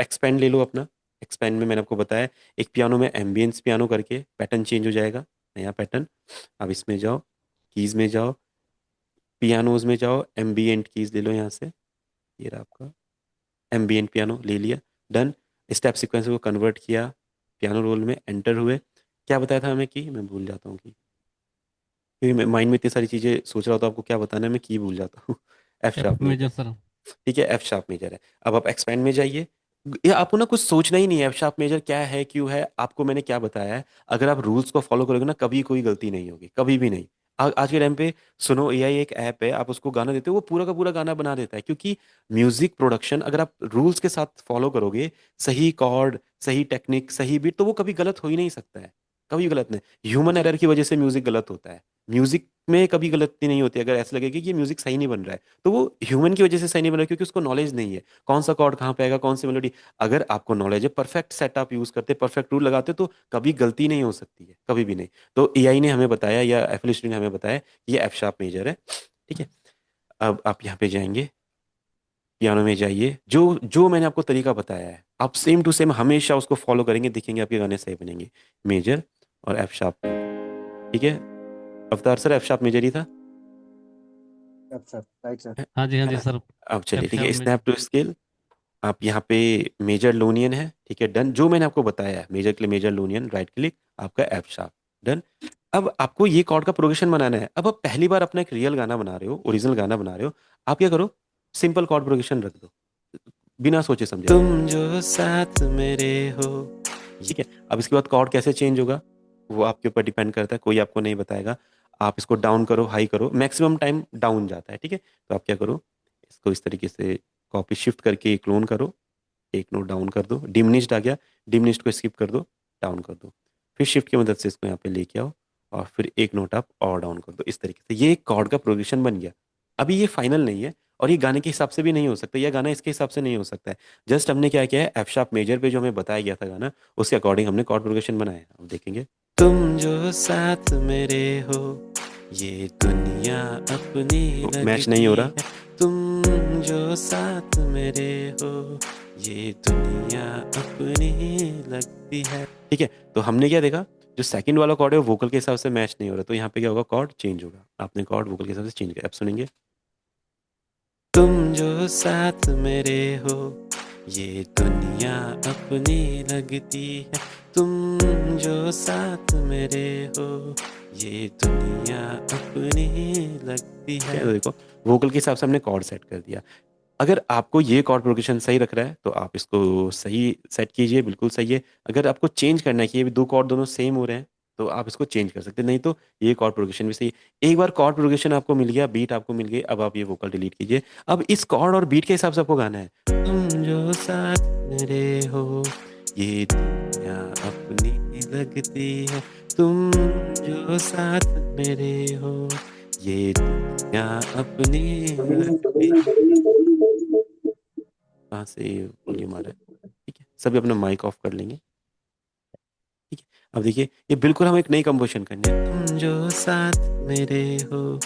एक्सपेंड ले लो अपना। एक्सपेंड में मैंने आपको बताया, एक पियानो में एम्बियंस पियानो करके पैटर्न चेंज हो जाएगा, नया पैटर्न। अब इसमें जाओ, कीज में जाओ, पियानोज में जाओ, एम्बियंट कीज ले लो यहाँ से, ये रहा आपका एम्बियंट पियानो, ले लिया, डन। स्टेप सीक्वेंस को कन्वर्ट किया, पियानो रोल में एंटर हुए। क्या बताया था हमें कि, मैं भूल जाता हूँ कि, क्योंकि मैं माइंड में इतनी सारी चीजें सोच रहा होता हूँ आपको क्या बताना है, मैं की भूल जाता हूँ। F F sharp major major, sir. ठीक है, एफ शार्प मेजर है। अब आप एक्सपेंड में जाइए, ये आपको ना कुछ सोचना ही नहीं है, एफ शार्प मेजर क्या है क्यों है, आपको मैंने क्या बताया है। अगर आप रूल्स को फॉलो करोगे ना, कभी कोई गलती नहीं होगी, कभी भी नहीं। आज के टाइम पे सुनो एआई एक ऐप है, आप उसको गाना देते हो वो पूरा का पूरा गाना बना देता है, क्योंकि म्यूजिक प्रोडक्शन अगर आप रूल्स के साथ फॉलो करोगे, सही कॉर्ड, सही टेक्निक, सही बीट, तो वो कभी गलत हो ही नहीं सकता है, कभी गलत नहीं। ह्यूमन एरर की वजह से म्यूजिक गलत होता है, म्यूजिक में कभी गलती नहीं होती। अगर ऐसा लगे कि ये म्यूजिक सही नहीं बन रहा है, तो वो ह्यूमन की वजह से सही नहीं बन रहा है, क्योंकि उसको नॉलेज नहीं है कौन सा कॉर्ड कहाँ पे आएगा, कौन सी मेलोडी। अगर आपको नॉलेज है, परफेक्ट सेटअप यूज करते, परफेक्ट रूल लगाते, तो कभी गलती नहीं हो सकती है, कभी भी नहीं। तो एआई ने हमें बताया या एफएल ने हमें बताया ये एफ शार्प मेजर है, ठीक है। अब आप यहाँ पे जाएंगे, पियानो में जाइए, जो जो मैंने आपको तरीका बताया है, आप सेम टू सेम हमेशा उसको फॉलो करेंगे, देखेंगे आपके गाने सही बनेंगे। मेजर और एफ शार्प मेजर, ठीक है। अवतार सर, एफ शार्प मेजर ही था। अच्छा, राइट सर। हाँ जी है ना? सर। अब चलिए, एफ ठीक है, sharp snap major. To scale, आप यहाँ पे मेजर लोनियन है, ठीक है, डन। जो मैंने आपको बताया है, मेजर के लिए मेजर लोनियन, राइट क्लिक, आपका एफ शार्प, डन। अब आपको ये कॉर्ड का प्रोग्रेशन बनाना है। अब आप पहली बार अपना एक रियल गाना बना रहे हो, ओरिजिनल गाना बना रहे हो, आप क्या करो, सिंपल कॉर्ड प्रोग्रेशन रख दो, बिना सोचे समझे, तुम जो साथ मेरे हो, ठीक है। अब इसके बाद कॉर्ड कैसे चेंज होगा वो आपके ऊपर डिपेंड करता है, कोई आपको नहीं बताएगा। आप इसको डाउन करो, हाई करो, मैक्सिमम टाइम डाउन जाता है, ठीक है। तो आप क्या करो, इसको इस तरीके से कॉपी शिफ्ट करके क्लोन करो, एक नोट डाउन कर दो, डिमिनिश्ड आ गया, डिमिनिश्ड को स्किप कर दो, डाउन कर दो, फिर शिफ्ट की मदद से इसको यहाँ पे लेके आओ, और फिर एक नोट आप और डाउन कर दो, इस तरीके से ये एक कॉर्ड का प्रोग्रेशन बन गया। अभी ये फाइनल नहीं है, और ये गाने के हिसाब से भी नहीं हो सकता, या गाना इसके हिसाब से नहीं हो सकता है। जस्ट हमने क्या किया है, एफ शार्प मेजर पे जो हमें बताया गया था गाना, उसके अकॉर्डिंग हमने कॉर्ड प्रोग्रेशन बनाया है। अब देखेंगे, तुम जो साथ मेरे हो, ये दुनिया अपनी मैच नहीं हो रहा, तुम जो साथ मेरे हो, ये दुनिया अपनी लगती है, ठीक है। तो हमने क्या देखा, जो सेकंड वाला कॉर्ड है वो वोकल के हिसाब से मैच नहीं हो रहा, तो यहाँ पे क्या होगा, कॉर्ड चेंज होगा। आपने कॉर्ड वोकल के हिसाब से चेंज किया, अब सुनेंगे, तुम जो साथ मेरे हो, ये दुनिया अपनी लगती है, तुम जो साथ मेरे हो, ये दुनिया अपनी लगती है। तो देखो, वोकल के हिसाब से हमने कॉर्ड सेट कर दिया। अगर आपको ये कॉर्ड प्रोग्रेशन सही रख रहा है तो आप इसको सही सेट कीजिए, बिल्कुल सही है। अगर आपको चेंज करना है कि ये भी दो कॉर्ड दोनों सेम हो रहे हैं, तो आप इसको चेंज कर सकते हैं, नहीं तो ये कॉर्ड प्रोग्रेशन भी सही है। एक बार कॉर्ड प्रोग्रेशन आपको मिल गया, बीट आपको मिल गई, अब आप ये वोकल डिलीट कीजिए। अब इस कॉर्ड और बीट के हिसाब से आपको गाना है, तुम जो साथ मेरे हो, ये दुनिया अपनी लगती है, तुम जो साथ मेरे हो, ये दुनिया अपनी लगती है। कहाँ से वॉल्यूम आ रहा है, ठीक है, सभी अपना माइक ऑफ कर लेंगे, ठीक है। अब देखिए, ये बिल्कुल हम एक नई कंपोजिशन करनी है, तुम जो साथ मेरे हो,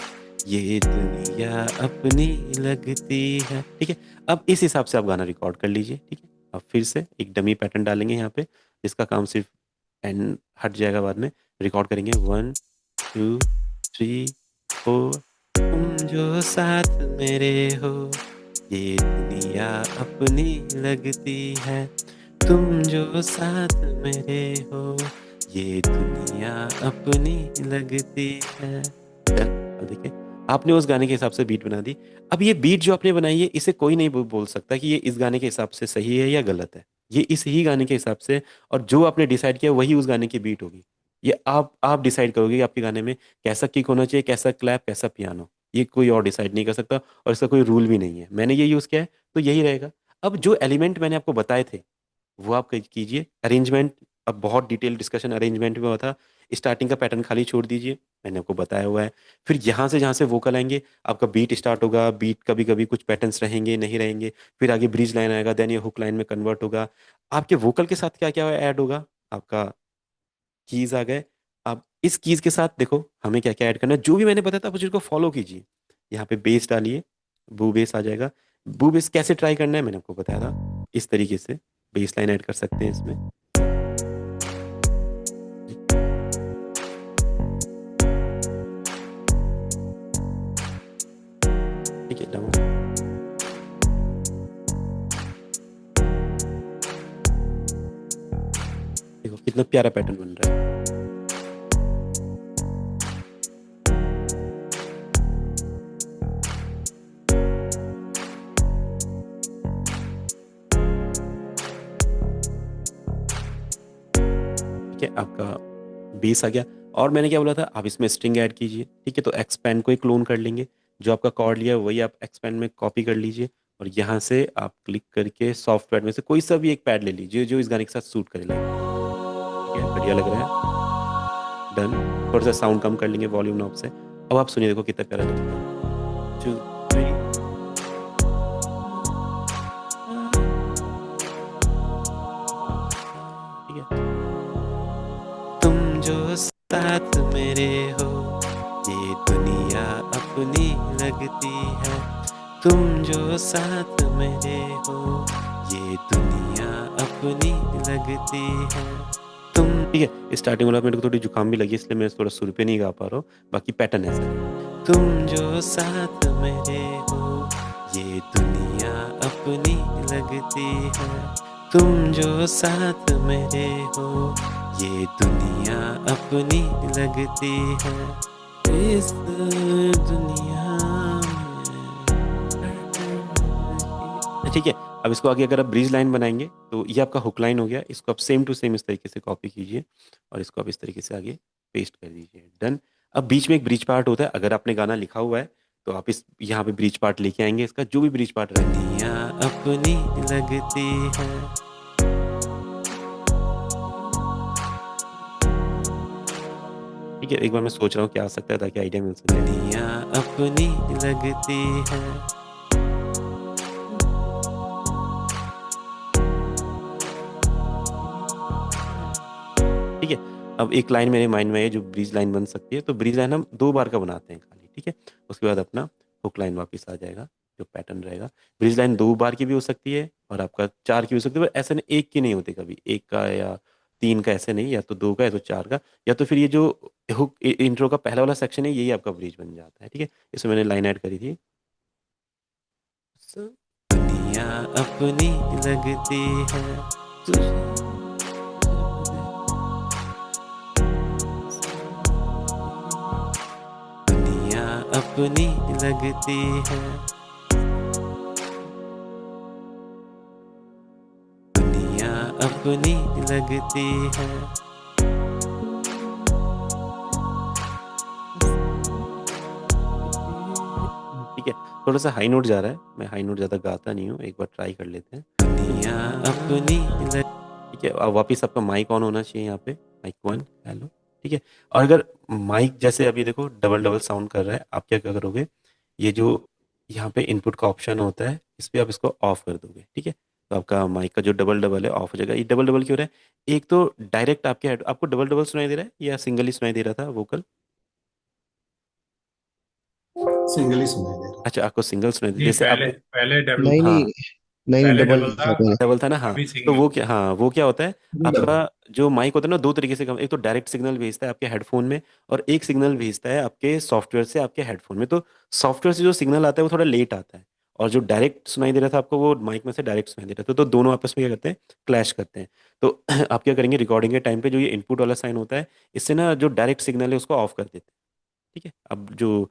ये दुनिया अपनी लगती है, ठीक है। अब इस हिसाब से आप गाना रिकॉर्ड कर लीजिए, ठीक है। अब फिर से एक डमी पैटर्न डालेंगे यहाँ पे, जिसका काम सिर्फ एंड हट जाएगा, बाद में रिकॉर्ड करेंगे, 1 2 3 4, तुम जो साथ मेरे हो, ये दुनिया अपनी लगती है, तुम जो साथ मेरे हो, ये दुनिया अपनी लगती है। अब देखिए, आपने उस गाने के हिसाब से बीट बना दी। अब ये बीट जो आपने बनाई है, इसे कोई नहीं बोल सकता कि ये इस गाने के हिसाब से सही है या गलत है। ये इस ही गाने के हिसाब से, और जो आपने डिसाइड किया वही उस गाने की बीट होगी। ये आप डिसाइड करोगे कि आपके गाने में कैसा किक होना चाहिए, कैसा क्लैप, कैसा पियानो। ये कोई और डिसाइड नहीं कर सकता, और इसका कोई रूल भी नहीं है। मैंने ये यूज़ किया है तो यही रहेगा। अब जो एलिमेंट मैंने आपको बताए थे वो आप कीजिए। अरेंजमेंट, अब बहुत डिटेल डिस्कशन अरेंजमेंट में हुआ था। स्टार्टिंग का पैटर्न खाली छोड़ दीजिए, मैंने आपको बताया हुआ है। फिर यहाँ से जहाँ से वोकल आएंगे, आपका बीट स्टार्ट होगा। बीट कभी कभी कुछ पैटर्न्स रहेंगे, नहीं रहेंगे। फिर आगे ब्रिज लाइन आएगा, देन ये हुक लाइन में कन्वर्ट होगा। आपके वोकल के साथ क्या क्या ऐड होगा, आपका कीज आ गए। अब इस कीज के साथ देखो हमें क्या क्या ऐड करना है, जो भी मैंने बताया था आप उसको फॉलो कीजिए। यहाँ पे बेस डालिए, बू बेस आ जाएगा। बू बेस कैसे ट्राई करना है मैंने आपको बताया था, इस तरीके से बेस लाइन ऐड कर सकते हैं इसमें। ठीक है, डाउन। देखो कितना प्यारा पैटर्न बन रहा है। ठीक है, आपका बेस आ गया। और मैंने क्या बोला था, आप इसमें स्ट्रिंग ऐड कीजिए। ठीक है, तो एक्सपैंड को ही क्लोन कर लेंगे। जो आपका कॉर्ड लिया है वही आप एक्सपैंड में कॉपी कर लीजिए, और यहाँ से आप क्लिक करके सॉफ्टवेयर में से कोई सा भी एक पैड ले लीजिए जो इस गाने के साथ सूट करे लगे। ठीक है, बढ़िया लग रहा है, डन। थोड़ा सा साउंड कम कर लेंगे वॉल्यूम नॉब से। अब आप सुनिए, देखो कितना प्यारा लग रहा है। 2 3। ठीक है, तुम जो साथ मेरे हो, ये दुनिया अपनी लगती है, तुम जो साथ मेरे हो, ये दुनिया अपनी लगती है, तुम। ठीक है, स्टार्टिंग वाला मेरे को थोड़ी जुकाम भी लगी, इसलिए मैं थोड़ा सुर पे नहीं गा पा रहा हूँ। बाकी पैटर्न ऐसा है, तुम जो साथ मेरे हो, ये दुनिया दुनिया अपनी लगती है, तुम जो साथ मेरे हो, ये दुनिया अपनी लगती है, इस दुनिया में। ठीक है। अब इसको आगे अगर आप ब्रीज लाइन बनाएंगे तो ये आपका हुक लाइन हो गया, इसको आप सेम टू सेम इस तरीके से कॉपी कीजिए और इसको आप इस तरीके से आगे पेस्ट कर दीजिए। डन। अब बीच में एक ब्रिज पार्ट होता है, अगर आपने गाना लिखा हुआ है तो आप इस यहाँ पे ब्रिज पार्ट लेके आएंगे, इसका जो भी ब्रिज पार्ट रहे, दुनिया अपनी लगती है। ठीक है, एक बार मैं सोच रहा हूँ क्या आ सकता है ताकि आइडिया मिल सके। दुनिया अपनी लगती है। ठीक है। अब एक लाइन मेरे माइंड में है जो ब्रिज लाइन बन सकती है, तो ब्रिज लाइन हम 2 बार का बनाते हैं खाली। ठीक है। उसके बाद अपना हुक लाइन वापस आ जाएगा, जो पैटर्न रहेगा। ब्रिज लाइन 2 बार की भी हो सकती है और आपका 4 की भी हो सकती है, पर ऐसा नहीं एक की नहीं होती कभी, एक का या 3 का, ऐसे नहीं, या तो 2 का या तो 4 का, या तो फिर ये जो हुक इंट्रो का पहला वाला सेक्शन है यही आपका ब्रिज बन जाता है। ठीक है। इसमें मैंने लाइन ऐड करी थी, दुनिया अपनी लगती है तुझे, दुनिया अपनी लगती है, दुनिया अपनी लगती है। ठीक है। थोड़ा सा हाई नोट जा रहा है, मैं हाई नोट ज़्यादा गाता नहीं हूँ, एक बार ट्राई कर लेते हैं। दुनिया अपनी ठीक है। अब वापिस आपका माइक ऑन होना चाहिए यहाँ पे, माइक 1, हेलो। ठीक है। और अगर माइक जैसे अभी देखो डबल डबल साउंड कर रहा है, आप क्या क्या करोगे, ये जो यहाँ पे इनपुट का ऑप्शन होता है इस पे आप इसको ऑफ कर दोगे। ठीक है। तो आपका माइक का जो डबल डबल है ऑफ हो जाएगा। ये डबल डबल क्यों हो रहा है, एक तो डायरेक्ट आपके हेड, आपको डबल डबल सुनाई दे रहा है या सिंगल ही सुनाई दे रहा था वोकल? सिंगल ही सुनाई दे रहा अच्छा, आपको सिंगल सुनाई दे, जी, जैसे पहले आप, पहले डबल, नहीं नहीं, हाँ नहीं नहीं, पहले डबल डबल था, था पहले। डबल था ना, हाँ। अभी तो सिंगल। वो क्या, हाँ वो क्या होता है, है आपका डबल। जो माइक होता है ना, 2 तरीके से काम, एक तो डायरेक्ट सिग्नल भेजता है आपके हेडफोन में, और एक सिग्नल भेजता है आपके सॉफ्टवेयर से आपके हेडफोन में। तो सॉफ्टवेयर से जो सिग्नल आता है वो थोड़ा लेट आता है, और जो डायरेक्ट सुनाई दे रहा था आपको वो माइक में से डायरेक्ट सुनाई दे रहा था, तो दोनों आपस में क्या करते हैं, क्लैश करते हैं। तो आप क्या करेंगे, रिकॉर्डिंग के टाइम पे जो ये इनपुट वाला साइन होता है, इससे ना जो डायरेक्ट सिग्नल है उसको ऑफ कर देते हैं। ठीक है। अब जो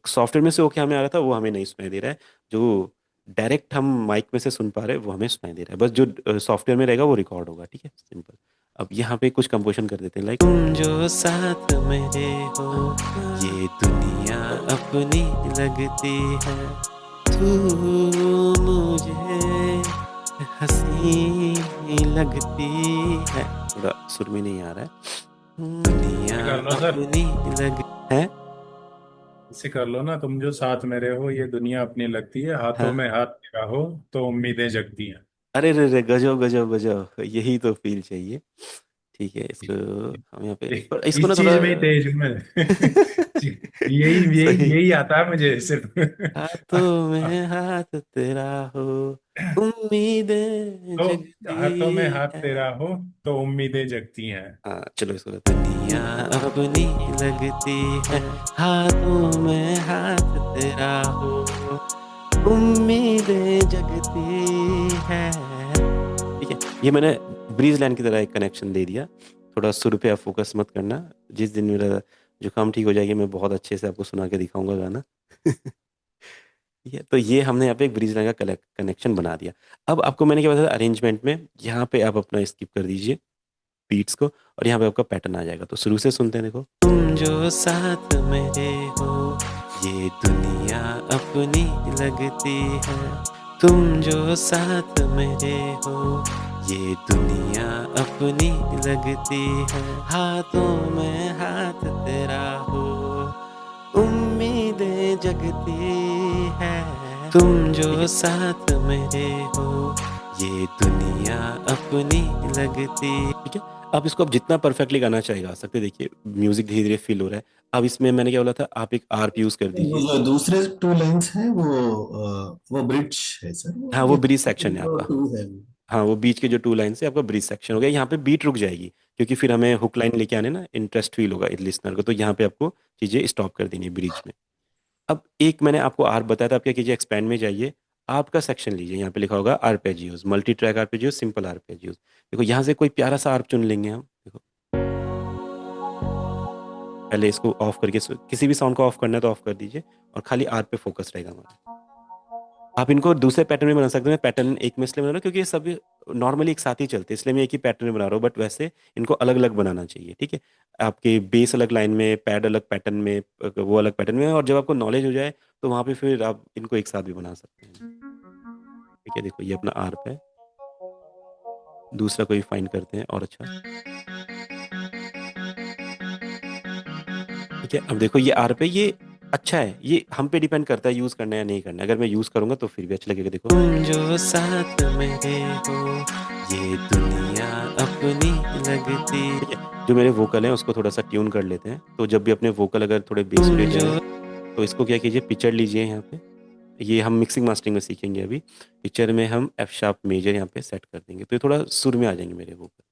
सॉफ्टवेयर में से होके हमें आ रहा था वो हमें नहीं सुनाई दे रहा है, जो डायरेक्ट हम माइक में से सुन पा रहे हैं वो हमें सुनाई दे रहा है, बस जो सॉफ्टवेयर में रहेगा वो रिकॉर्ड होगा। ठीक है, सिंपल। अब यहाँ पे कुछ कंपोजिशन कर देते हैं, लाइक तुम जो साथ मेरे हो, ये दुनिया अपनी लगती है, तू मुझे हंसी लगती है, थोड़ा सुर में नहीं आ रहा है, दुनिया ऐसे कर लो सर, अपनी लग है। ऐसे कर लो ना, तुम जो साथ मेरे हो ये दुनिया अपनी लगती है, हाथों हाँ। में हाथ मेरा हो तो उम्मीदें जगती हैं। अरे रे रे, गजब गजब गजब, यही तो फील चाहिए। ठीक है, इसको हम यहाँ पे, पर इसको ना इस थोड़ा चीज में ही तेज हूं मैं। यही यही सही। यही आता है मुझे सिर्फ। हाथों में हाथ तेरा हो, उम्मीदें तो हाथों में जगती हाथ है। तेरा हो तो उम्मीदें जगती हैं। हाँ चलो, इसको करते हैं। दुनिया अपनी लगती है, हाथों में हाथ तेरा हो, उम्मीदें जगती है। ठीक है। ये मैंने ब्रीज लाइन की तरह एक कनेक्शन दे दिया। थोड़ा सुर पे आप फोकस मत करना, जिस दिन मेरा जुकाम ठीक हो जाएगी मैं बहुत अच्छे से आपको सुना के दिखाऊंगा गाना। ठीक है। तो ये हमने यहाँ पे एक ब्रीज लाइन का कनेक्शन बना दिया। अब आपको मैंने क्या बताया, अरेंजमेंट में यहाँ पे आप अपना स्किप कर दीजिए बीट्स को, और यहाँ पे आपका पैटर्न आ जाएगा। तो शुरू से सुनते हैं, देखो। तुम जो साथ मेरे हो, ये दुनिया अपनी लगती है, तुम जो साथ मेरे हो, ये दुनिया अपनी लगती है, हाथों में हाथ तेरा हो, उम्मीदें जगती है, तुम जो साथ मेरे हो, ये दुनिया अपनी लगती। ठीक है। अब इसको आप जितना परफेक्टली गाना चाहे गा सकते हैं। देखिए म्यूजिक धीरे धीरे फील हो रहा है। अब इसमें मैंने क्या बोला था, आप एक आर्प यूज कर वो दीजिए। जो दूसरे टू लाइंस है वो ब्रिज है सर, हाँ ये वो ब्रिज सेक्शन है तो आपका। टू है। हाँ वो बीच के जो 2 लाइन से आपका ब्रिज सेक्शन हो गया, यहाँ पे बीट रुक जाएगी, क्योंकि फिर हमें हुक लाइन लेके आने ना, इंटरेस्ट फील होगा लिसनर को, तो यहाँ पे आपको चीजें स्टॉप कर देनी है ब्रिज में। अब एक मैंने आपको आर्प बताया था, आप क्या कीजिए, एक्सपैंड में जाइए, आर्प का सेक्शन लीजिए, यहाँ पे लिखा होगा आर्पेजियोस, मल्टी ट्रैक आर्पेजियोस, सिंपल आर्पेजियोस। देखो यहाँ से कोई प्यारा सा आर्प चुन लेंगे हम। देखो पहले इसको ऑफ करके, किसी भी साउंड को ऑफ करना है तो ऑफ कर दीजिए, और खाली आर्प पे फोकस रहेगा हमारा। आप इनको दूसरे पैटर्न में बना सकते हैं। पैटर्न एक में इसलिए बना रहा हूँ क्योंकि ये सब नॉर्मली एक साथ ही चलते हैं, इसलिए मैं एक ही पैटर्न में बना रहा हूँ, बट वैसे इनको अलग अलग बनाना चाहिए, ठीक है। आपके बेस अलग लाइन में, पैड अलग पैटर्न में, वो अलग पैटर्न में, और जब आपको नॉलेज हो जाए तो वहां पे फिर आप इनको एक साथ भी बना सकते हैं। ठीक है, देखो ये अपना आर्प है। दूसरा कोई फाइंड करते हैं और अच्छा। ठीक है, अब देखो ये आर्प है, ये अच्छा है, ये हम पे डिपेंड करता है यूज करना है या नहीं करना है। अगर मैं यूज करूंगा तो फिर भी अच्छा लगेगा। देखो तुम जो साथ मेरे हो, ये दुनिया अपनी लगती। ठीक है, जो मेरे वोकल हैं उसको थोड़ा सा ट्यून कर लेते हैं, तो जब भी अपने वोकल अगर थोड़े बेस पे जाए तो इसको क्या कीजिए, पिक्चर लीजिए यहाँ पे। ये हम मिक्सिंग मास्टरिंग में सीखेंगे अभी। पिक्चर में हम एफ शार्प मेजर यहाँ पे सेट कर देंगे, तो ये थोड़ा सुर में आ जाएंगे मेरे वोकल,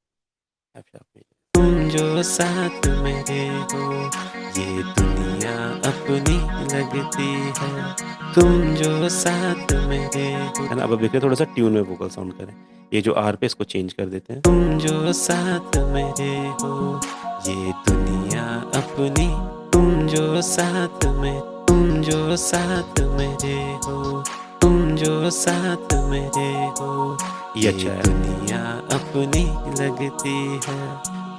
एफ शार्प मेजर। तुम जो साथ मेरे हो, ये दुनिया अपनी लगती है, तुम जो साथ मेरे हो, है ना। अब देखते हैं, थोड़ा सा ट्यून में वोकल साउंड करें। ये जो आर पे इसको चेंज कर देते हैं। तुम जो साथ मेरे हो, ये दुनिया अपनी, तुम जो साथ में, तुम जो साथ मेरे हो, तुम जो साथ मेरे हो, ये अच्छा है। दुनिया अपनी लगती है,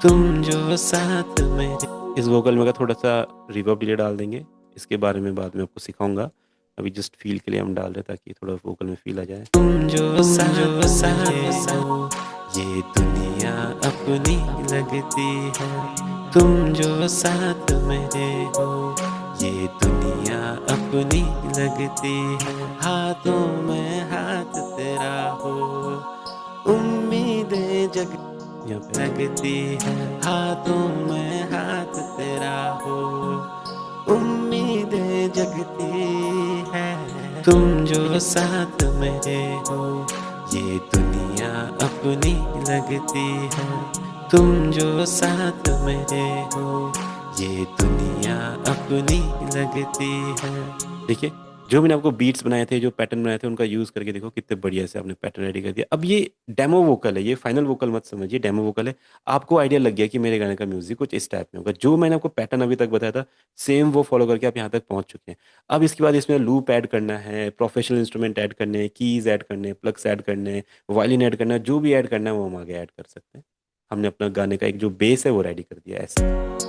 तुम जो साथ मेरे। इस वोकल में का थोड़ा सा रिवर्ब डिले डाल देंगे, इसके बारे में बाद में आपको सिखाऊंगा। अभी जस्ट फील के लिए हम डाल रहे ताकि थोड़ा वोकल में फील आ जाए। तुम जो साथ हो, ये दुनिया अपनी लगती है, तुम जो साथ मेरे हो, ये दुनिया अपनी लगती है, हाथों में हाथ तेरा हो, उम्मीदें जग यहाँ पे लगती है, हाथों में हाथ तेरा हो, उम्मीदें जगती है, तुम जो साथ मेरे हो, ये दुनिया अपनी लगती है, तुम जो साथ मेरे हो, ये दुनिया अपनी लगती है। देखिए, जो मैंने आपको बीट्स बनाए थे, जो पैटर्न बनाए थे, उनका यूज करके देखो कितने बढ़िया से आपने पैटर्न रेडी कर दिया। अब ये डेमो वोकल है, ये फाइनल वोकल मत समझिए, डेमो वोकल है। आपको आइडिया लग गया कि मेरे गाने का म्यूजिक कुछ इस टाइप में होगा। जो मैंने आपको पैटर्न अभी तक बताया था, सेम वो फॉलो करके आप यहाँ तक पहुंच चुके हैं। अब इसके बाद इसमें लूप ऐड करना है, प्रोफेशनल इंस्ट्रूमेंट ऐड करने हैं, कीज ऐड करने हैं, प्लग्स ऐड करने हैं, वायलिन ऐड करना है, जो भी ऐड करना है वो हम आगे ऐड कर सकते हैं। हमने अपना गाने का एक जो बेस है वो रेडी कर दिया है ऐसे।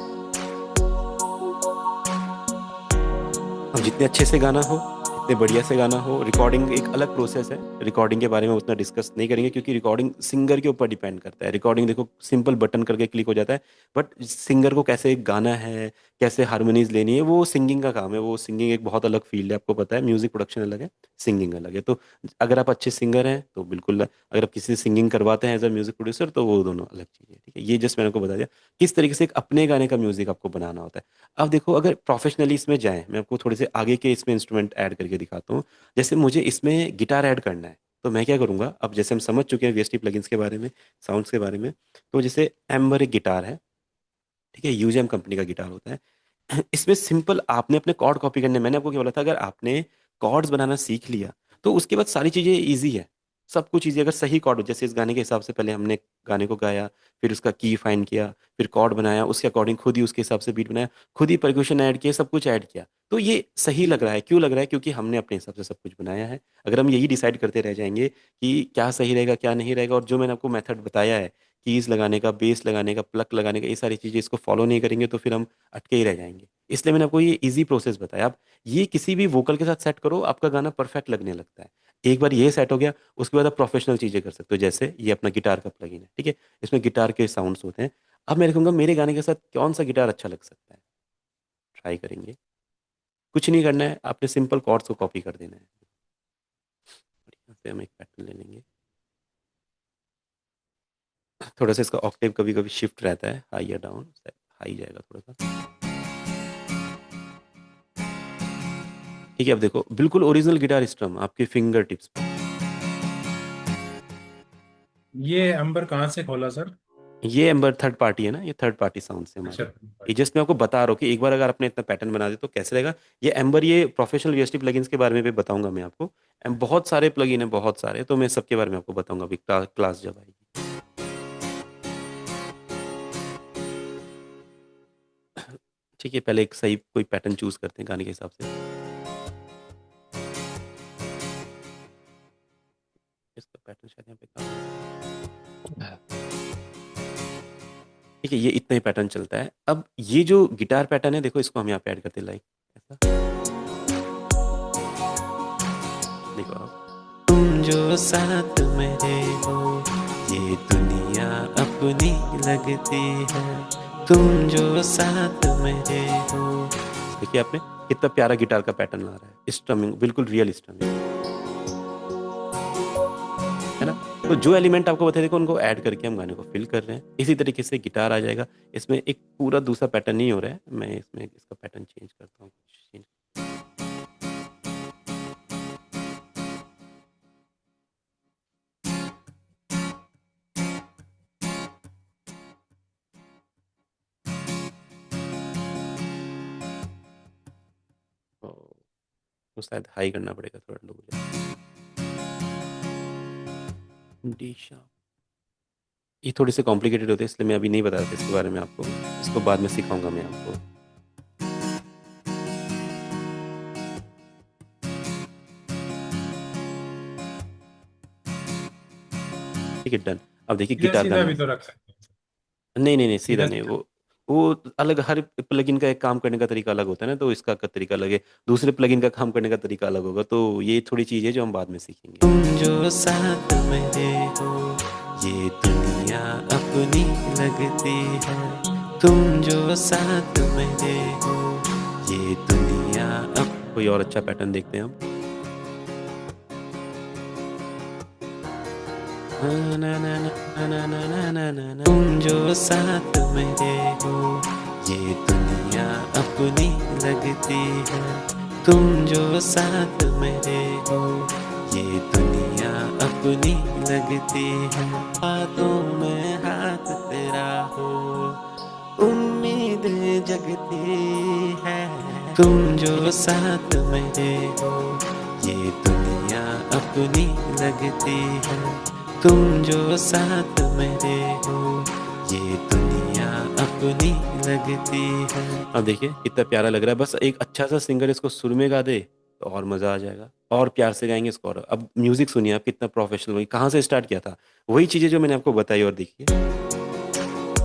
अब जितने अच्छे से गाना हो, जितने बढ़िया से गाना हो, रिकॉर्डिंग एक अलग प्रोसेस है। रिकॉर्डिंग के बारे में उतना डिस्कस नहीं करेंगे क्योंकि रिकॉर्डिंग सिंगर के ऊपर डिपेंड करता है। रिकॉर्डिंग देखो सिंपल बटन करके क्लिक हो जाता है, बट सिंगर को कैसे गाना है, कैसे हारमोनीज लेनी है, वो सिंगिंग का काम है। वो सिंगिंग एक बहुत अलग फील्ड है, आपको पता है। म्यूजिक प्रोडक्शन अलग है, सिंगिंग अलग है। तो अगर आप अच्छे सिंगर हैं तो बिल्कुल, अगर आप किसी से सिंगिंग करवाते हैं एज अ म्यूजिक प्रोड्यूसर तो वो दोनों अलग चीज़ है, ठीक है। ये जस्ट मैंने आपको बता दिया किस तरीके से एक अपने गाने का म्यूजिक आपको बनाना होता है। अब देखो, अगर प्रोफेशनली इसमें जाएं, मैं आपको थोड़े से आगे के इसमें इंस्ट्रूमेंट ऐड करके दिखाता हूँ। जैसे मुझे इसमें गिटार ऐड करना है, तो मैं क्या करूंगा, अब जैसे हम समझ चुके हैं वीएसटी प्लगइन्स के बारे में, साउंड्स के बारे में। तो जैसे एम्बर एक गिटार है, ठीक है, यूजेम कंपनी का गिटार होता है। इसमें सिंपल आपने अपने कॉर्ड कॉपी करने, मैंने आपको क्या बोला था, अगर आपने कॉर्ड्स बनाना सीख लिया तो उसके बाद सारी चीजें इजी है। सब कुछ इजी, अगर सही कॉर्ड हो, जैसे इस गाने के हिसाब से पहले हमने गाने को गाया, फिर उसका की फाइंड किया, फिर कॉर्ड बनाया, उसके अकॉर्डिंग खुद ही उसके हिसाब से बीट बनाया, खुद ही परक्यूशन ऐड किया, सब कुछ ऐड किया, तो ये सही लग रहा है। क्यों लग रहा है? क्योंकि हमने अपने हिसाब से सब कुछ बनाया है। अगर हम यही डिसाइड करते रह जाएंगे कि क्या सही रहेगा क्या नहीं रहेगा, और जो मैंने आपको मेथड बताया है, कीज लगाने का, बेस लगाने का, प्लग लगाने का, ये सारी चीजें इसको फॉलो नहीं करेंगे तो फिर हम अटके ही रह जाएंगे। इसलिए मैंने आपको ये इजी प्रोसेस बताया। आप ये किसी भी वोकल के साथ सेट करो, आपका गाना परफेक्ट लगने लगता है। एक बार ये सेट हो गया, उसके बाद आप प्रोफेशनल चीजें कर सकते हो। जैसे ये अपना गिटार का प्लगइन है, ठीक है, इसमें गिटार के साउंड्स होते हैं। अब मैं कहूंगा मेरे गाने के साथ कौन सा गिटार अच्छा लग सकता है, ट्राई करेंगे। कुछ नहीं करना है, आपने सिंपल कॉर्ड्स को कॉपी कर देना है। यहाँ से हम एक पैटर्न ले लेंगे, थोड़ा सा इसका ऑक्टेव कभी कभी शिफ्ट रहता है, हाई या डाउन, हाई जाएगा थोड़ा सा। ठीक है, अब देखो बिल्कुल ओरिजिनल गिटार स्ट्रम आपके फिंगर टिप्स पे। ये अंबर कहाँ से खोला सर? ये एम्बर थर्ड पार्टी है ना, ये थर्ड पार्टी साउंड से अच्छा। हमारे। ये जस्ट मैं आपको बता रहा हूँ कि एक बार अगर आपने इतना पैटर्न बना दे तो कैसे रहेगा। ये एम्बर, ये प्रोफेशनल वीएसटी प्लगइन्स के बारे में भी बताऊंगा मैं आपको। बहुत सारे प्लगइन है, बहुत सारे, तो मैं सबके बारे में आपको बताऊंगा अभी क्लास जब आएगी। ठीक है, पहले एक सही कोई पैटर्न चूज करते हैं गाने के हिसाब से। इसका पैटर्न शायद यहाँ पे काम है। ठीक है, ये इतना ही पैटर्न चलता है। अब ये जो गिटार पैटर्न है देखो, इसको हम यहाँ पे ऐड करते हैं, लाइक ऐसा। देखो आप, तुम जो साथ मेरे हो ये दुनिया अपनी लगती है, तुम जो साथ मेरे हो। देखिए आपने कितना प्यारा गिटार का पैटर्न ला रहा है, स्ट्रमिंग बिल्कुल रियल स्ट्रमिंग है ना। तो जो एलिमेंट आपको बताए देखो, उनको ऐड करके हम गाने को फिल कर रहे हैं। इसी तरीके से गिटार आ जाएगा। इसमें एक पूरा दूसरा पैटर्न नहीं हो रहा है, मैं इसमें इसका पैटर्न चेंज करता हूँ। तो शायद हाई करना पड़ेगा थोड़ा लो हो जाए। डी शार्प, ये थोड़े से कॉम्प्लिकेटेड होते हैं, इसलिए मैं अभी नहीं बता रहा था इसके बारे में आपको। इसको बाद में सिखाऊंगा मैं आपको। ठीक है, डन। अब देखिए सीधा गिटार सीधा गाने भी में, तो रख सकते हैं। नहीं नहीं नहीं, सीधा सीधा नहीं, सीधा। वो अलग, हर प्लगइन का एक काम करने का तरीका अलग होता है ना, तो इसका का तरीका अलग है, दूसरे प्लगइन का काम करने का तरीका अलग होगा। तो ये थोड़ी चीज़ है जो हम बाद में सीखेंगे। तुम जो साथ मेरे हो ये दुनिया अपनी लगती है, तुम जो साथ मेरे हो ये दुनिया। अब कोई और अच्छा पैटर्न देखते हैं हम। ना ना ना ना ना ना ना ना ना ना। तुम जो साथ मेरे हो ये दुनिया अपनी लगती है, तुम जो साथ मेरे हो ये दुनिया अपनी लगती है। हाथों में हाथ तेरा हो उम्मीदें जगती है, तुम जो साथ मेरे हो ये दुनिया अपनी लगती है, तुम जो साथ मेरे हो ये दुनिया अपनी लगती है। अब देखिए कितना प्यारा लग रहा है। बस एक अच्छा सा सिंगर इसको सुर में गा दे तो और मजा आ जाएगा, और प्यार से गाएंगे इसको। और अब म्यूजिक सुनिए आप, कितना प्रोफेशनल, वही कहाँ से स्टार्ट किया था, वही चीजें जो मैंने आपको बताई। और देखिए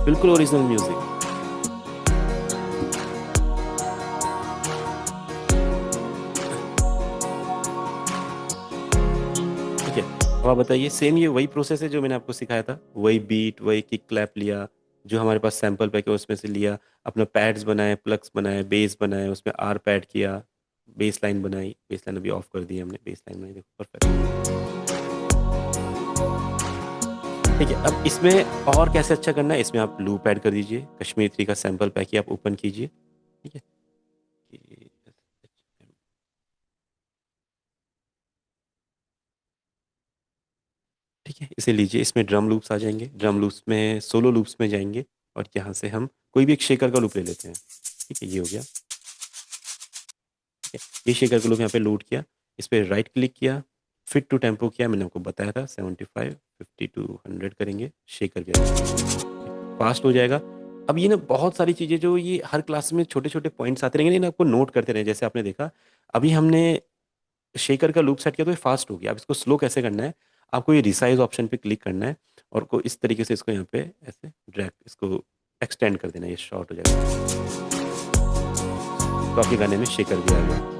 बिल्कुल ओरिजिनल म्यूजिक। ठीक है, अब आप बताइए, सेम ये वही प्रोसेस है जो मैंने आपको सिखाया था, वही बीट, वही किक क्लैप लिया, जो हमारे पास सैंपल पैक है उसमें से लिया, अपना पैड्स बनाए, प्लग्स बनाए, बेस बनाए, उसमें आर पैड किया, बेस लाइन बनाई, बेस लाइन अभी ऑफ कर दी हमने, बेस लाइन बनाई, देखो परफेक्ट। ठीक है, अब इसमें और कैसे अच्छा करना है, इसमें आप लूप ऐड कर दीजिए, कश्मीर 3 का सैंपल पैक ही आप ओपन कीजिए। ठीक है, ठीक है, इसे लीजिए, इसमें ड्रम लूप्स आ जाएंगे, ड्रम लूप्स में सोलो लूप्स में जाएंगे, और यहाँ से हम कोई भी एक शेकर का लूप ले लेते हैं। ठीक है, ये हो गया। ठीक है, ये शेकर का लूप यहाँ पे लोड किया, इस पर राइट क्लिक किया, फिट टू टेम्पो किया, मैंने आपको बताया था 75, 50 टू 100 करेंगे, शेकर गया, फास्ट हो जाएगा। अब ये ना बहुत सारी चीज़ें जो ये हर क्लास में छोटे छोटे पॉइंट्स आते रहेंगे, लेकिन आपको नोट करते रहे। जैसे आपने देखा अभी हमने शेकर का लूप सेट किया तो ये फास्ट हो गया। अब इसको स्लो कैसे करना है, आपको ये रिसाइज ऑप्शन पे क्लिक करना है, और को इस तरीके से इसको यहाँ पे ऐसे ड्रैग, इसको एक्सटेंड कर देना, ये शॉर्ट हो जाएगा। तो आपके गाने में शेकर भी आ गया।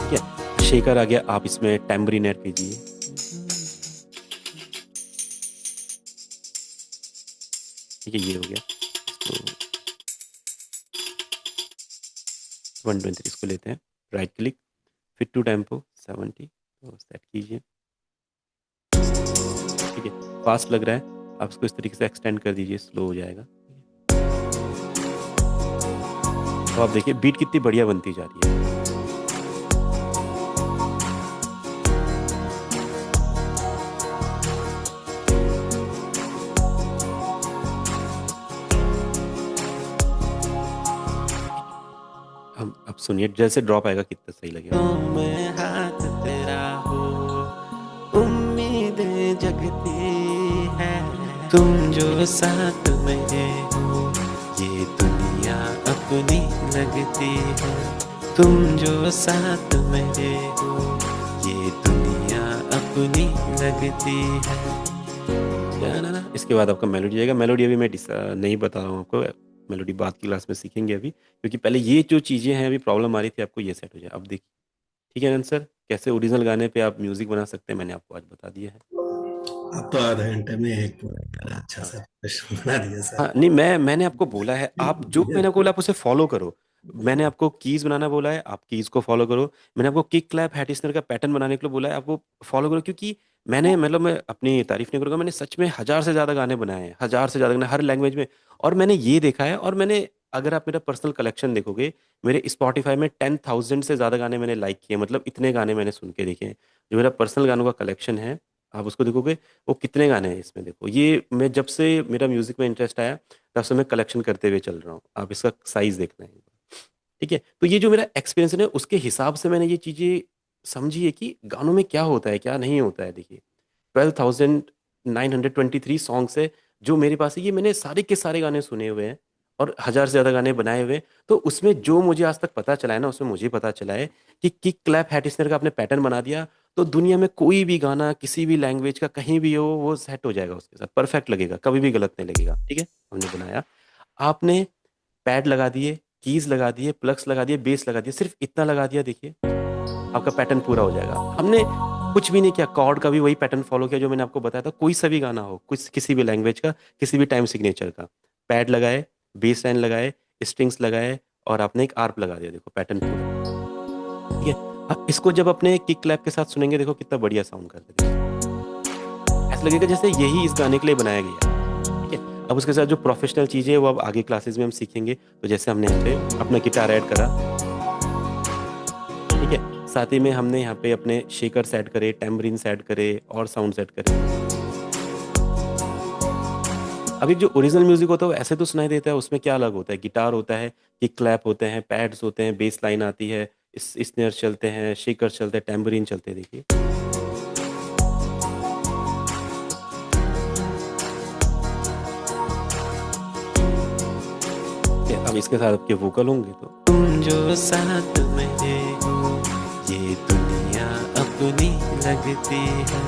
ठीक है, शेकर आ गया, आप इसमें टैम्बरीन ऐड कीजिए। ठीक है, ये हो गया। इसको 123 इसको लेते हैं, right click, fit to tempo 70, तो सेट कीजिए। ठीक है, फास्ट लग रहा है, आप इसको इस तरीके से एक्सटेंड कर दीजिए, स्लो हो जाएगा। तो आप देखिए बीट कितनी बढ़िया बनती जा रही है। सुनिए जैसे ड्रॉप आएगा कितना सही लगेगा। तो मैं हाथ तेरा हो, उम्मीदें जगती है, तुम जो साथ मेरे हो, ये दुनिया अपनी लगती है, तुम जो साथ मेरे हो, ये दुनिया अपनी लगती है। क्या ना ना इसके बाद आपका मेलोडी आएगा। मेलोडी अभी मैं नहीं बता रहा हूँ आपको, मेलोडी बाद की क्लास में सीखेंगे अभी, क्योंकि पहले ये जो चीज़ें हैं अभी प्रॉब्लम आ रही थी आपको, ये सेट हो जाए। अब देखिए ठीक है आंसर, कैसे ओरिजिनल गाने पे आप म्यूजिक बना सकते हैं मैंने आपको आज बता दिया है। अब तो आधा घंटे में एक पूरा अच्छा हाँ सा प्रश्न बना दिया सर। हाँ, नहीं मैंने आपको बोला है, आप जो मैंने आपको बोला आप उसे फॉलो करो। मैंने आपको कीज बनाना बोला है, आप कीज को फॉलो करो। मैंने आपको किक क्लैप हैट स्नर का पैटर्न बनाने के लिए बोला है, आपको फॉलो करो। क्योंकि मैंने मतलब मैं अपनी तारीफ नहीं करूंगा, मैंने सच में 1,000 से ज्यादा गाने बनाए हैं, 1,000 से ज्यादा गाने हर लैंग्वेज में। और मैंने ये देखा है, और मैंने अगर आप मेरा पर्सनल कलेक्शन देखोगे, मेरे स्पॉटिफाई में 10,000 से ज्यादा गाने मैंने लाइक किए, मतलब इतने गाने मैंने सुन के देखे हैं। जो मेरा पर्सनल गानों का कलेक्शन है, आप उसको देखोगे, वो कितने गाने हैं इसमें। देखो ये मैं जब से मेरा म्यूजिक में इंटरेस्ट आया तब से मैं कलेक्शन करते हुए चल रहा हूँ, आप इसका साइज देखना है। ठीक है, तो ये जो मेरा एक्सपीरियंस है उसके हिसाब से मैंने ये चीजें समझी है कि गानों में क्या होता है क्या नहीं होता है। देखिए 12,923 सॉन्ग्स है जो मेरे पास है, ये मैंने सारे के सारे गाने सुने हुए हैं और 1,000 से ज्यादा गाने बनाए हुए हैं। तो उसमें जो मुझे आज तक पता चला है ना, उसमें मुझे पता चला है कि किक क्लैप हैट स्नर का आपने पैटर्न बना दिया तो दुनिया में कोई भी गाना किसी भी लैंग्वेज का कहीं भी हो वो सेट हो जाएगा, उसके साथ परफेक्ट लगेगा, कभी भी गलत नहीं लगेगा। ठीक है, हमने बनाया, आपने पैड लगा दिए, कीज लगा दिए, प्लग्स लगा दिए, बेस लगा दिए, सिर्फ इतना लगा दिया, देखिए आपका पैटर्न पूरा हो जाएगा। हमने कुछ भी नहीं किया, कॉर्ड का भी वही पैटर्न फॉलो किया जो मैंने आपको बताया था। कोई सा भी गाना हो, कुछ किसी भी लैंग्वेज का, किसी भी टाइम सिग्नेचर का, पैड लगाए, बेस लाइन लगाए, स्ट्रिंग्स लगाए, और आपने एक आर्प लगा दिया, देखो पैटर्न पूरा। ठीक है, अब इसको जब अपने किक क्लैप के साथ सुनेंगे, देखो कितना बढ़िया साउंड करते हैं, ऐसा लगेगा जैसे यही इस गाने के लिए बनाया गया है। ठीक है, अब उसके साथ जो प्रोफेशनल चीज़ें हैं वो अब आगे क्लासेस में हम सीखेंगे। तो जैसे हमने यहाँ पे अपना गिटार ऐड करा, ठीक है, साथ ही में हमने यहाँ पे अपने शेकर सेट करे, टेम्बरिन सेट करे और साउंड सेट करे। अब एक जो ओरिजिनल म्यूजिक होता है वो ऐसे तो सुनाई देता है, उसमें क्या अलग होता है, गिटार होता है, किक क्लैप होते हैं, पैड्स होते हैं, बेस लाइन आती है, स्नेयर चलते हैं, शेकर चलते हैं, टेम्बरिन चलते हैं। देखिए अब इसके साथ आपके वोकल होंगे, तो तुम जो साथ मेरे हो, ये दुनिया अपनी लगती है,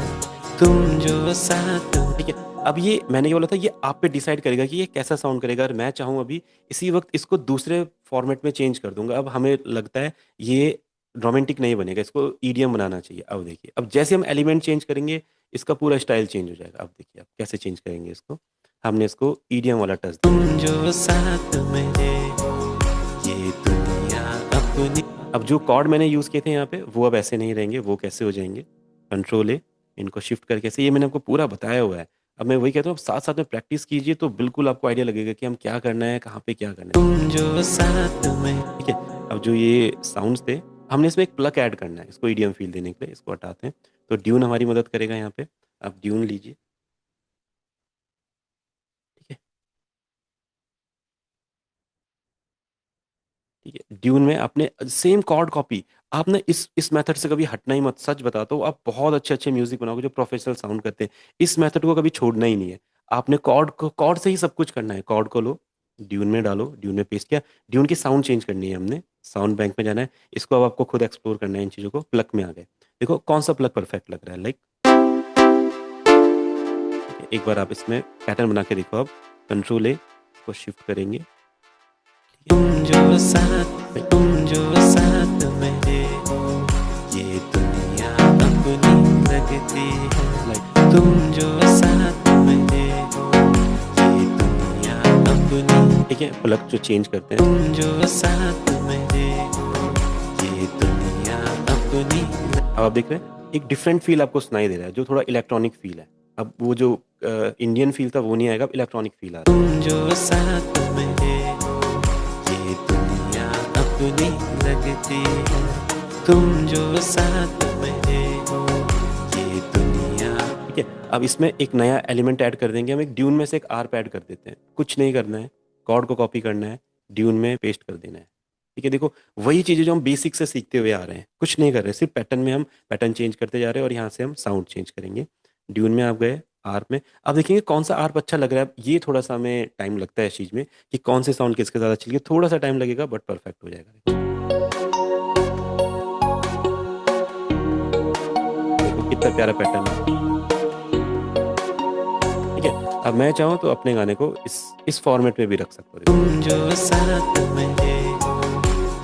तुम जो साथ। ठीक है, अब ये मैंने ये बोला था, ये आप पे डिसाइड करेगा कि ये कैसा साउंड करेगा। अगर मैं चाहूँ अभी इसी वक्त इसको दूसरे फॉर्मेट में चेंज कर दूंगा। अब हमें लगता है ये रोमांटिक नहीं बनेगा, इसको ईडीएम बनाना चाहिए। अब देखिए, अब जैसे हम एलिमेंट चेंज करेंगे इसका पूरा स्टाइल चेंज हो जाएगा। अब देखिए आप कैसे चेंज करेंगे इसको, हमने इसको ईडीएम वाला टच, तुम जो साथ मेरे हो, ये दुनिया अपनी। अब जो कॉर्ड मैंने यूज किए थे यहाँ पे वो अब ऐसे नहीं रहेंगे, वो कैसे हो जाएंगे, कंट्रोल ए, इनको शिफ्ट करके से, ये मैंने आपको पूरा बताया हुआ है। अब मैं वही कहता हूँ, साथ साथ में प्रैक्टिस कीजिए तो बिल्कुल आपको आइडिया लगेगा कि हम क्या करना है, कहाँ पे क्या करना है। तुम जो साथ में। ठीक है, अब जो ये साउंड्स थे, हमने इसमें एक प्लग ऐड करना है इसको ईडीएम फील देने के लिए, इसको हटाते हैं। तो ड्यून हमारी मदद करेगा यहाँ पे, आप ड्यून लीजिए। ठीक है, ठीक है, ड्यून में आपने सेम कॉर्ड कॉपी, आपने इस मेथड से कभी हटना ही मत। सच बताता हूँ, आप बहुत अच्छे अच्छे म्यूजिक बनाओगे जो प्रोफेशनल साउंड करते हैं, इस मेथड को कभी छोड़ना ही नहीं है। आपने कॉर्ड से ही सब कुछ करना है। कॉर्ड को लो, ड्यून में डालो, ड्यून में पेस्ट किया, ड्यून की साउंड चेंज करनी है, हमने साउंड बैंक में जाना है। इसको अब आपको खुद एक्सप्लोर करना है इन चीज़ों को। प्लग में आ गए, देखो कौन सा प्लग परफेक्ट लग रहा है, लाइक एक बार आप इसमें पैटर्न बना के देखो। अब कंट्रोल ए, इसको शिफ्ट करेंगे, तुम जो साथ, तुम जो साथ मेरे हो, ये दुनिया अपनी लगती है, लाइक तुम जो साथ मेरे हो, ये दुनिया अपनी। ठीक है, प्लग जो चेंज करते हैं, तुम जो साथ मेरे हो, ये दुनिया अपनी। अब आप देख रहे हैं एक डिफरेंट फील आपको सुनाई दे रहा है, जो थोड़ा इलेक्ट्रॉनिक फील है। अब वो जो इंडियन फील था वो नहीं आएगा, अब इलेक्ट्रॉनिक फील आ रहा है। तुम जो साथ मेरे हो, ये दुनिया अपनी लगती है, तुम जो साथ मेरे हो, ये दुनिया। ठीक है, अब इसमें एक नया एलिमेंट ऐड कर देंगे हम, एक ड्यून में से एक आर्प ऐड कर देते हैं। कुछ नहीं करना है, कॉर्ड को कॉपी करना है, ड्यून में पेस्ट कर देना है। ठीक है, देखो वही चीजें जो हम बेसिक से सीखते हुए आ रहे हैं, कुछ नहीं कर रहे, सिर्फ पैटर्न में हम पैटर्न चेंज करते जा रहे हैं और यहाँ से हम साउंड चेंज करेंगे। ड्यून में आप गए, आर्प में आप देखेंगे कौन सा आर्प अच्छा लग रहा है। ये थोड़ा सा हमें टाइम लगता है इस चीज में कि कौन से साउंड किसके साथ अच्छी लगे, थोड़ा सा टाइम लगेगा बट परफेक्ट हो जाएगा। देखो कितना प्यारा पैटर्न है। ठीक है, अब मैं चाहूँ तो अपने गाने को इस फॉर्मेट में भी रख सकता हूँ। तुम जो साथ में हो,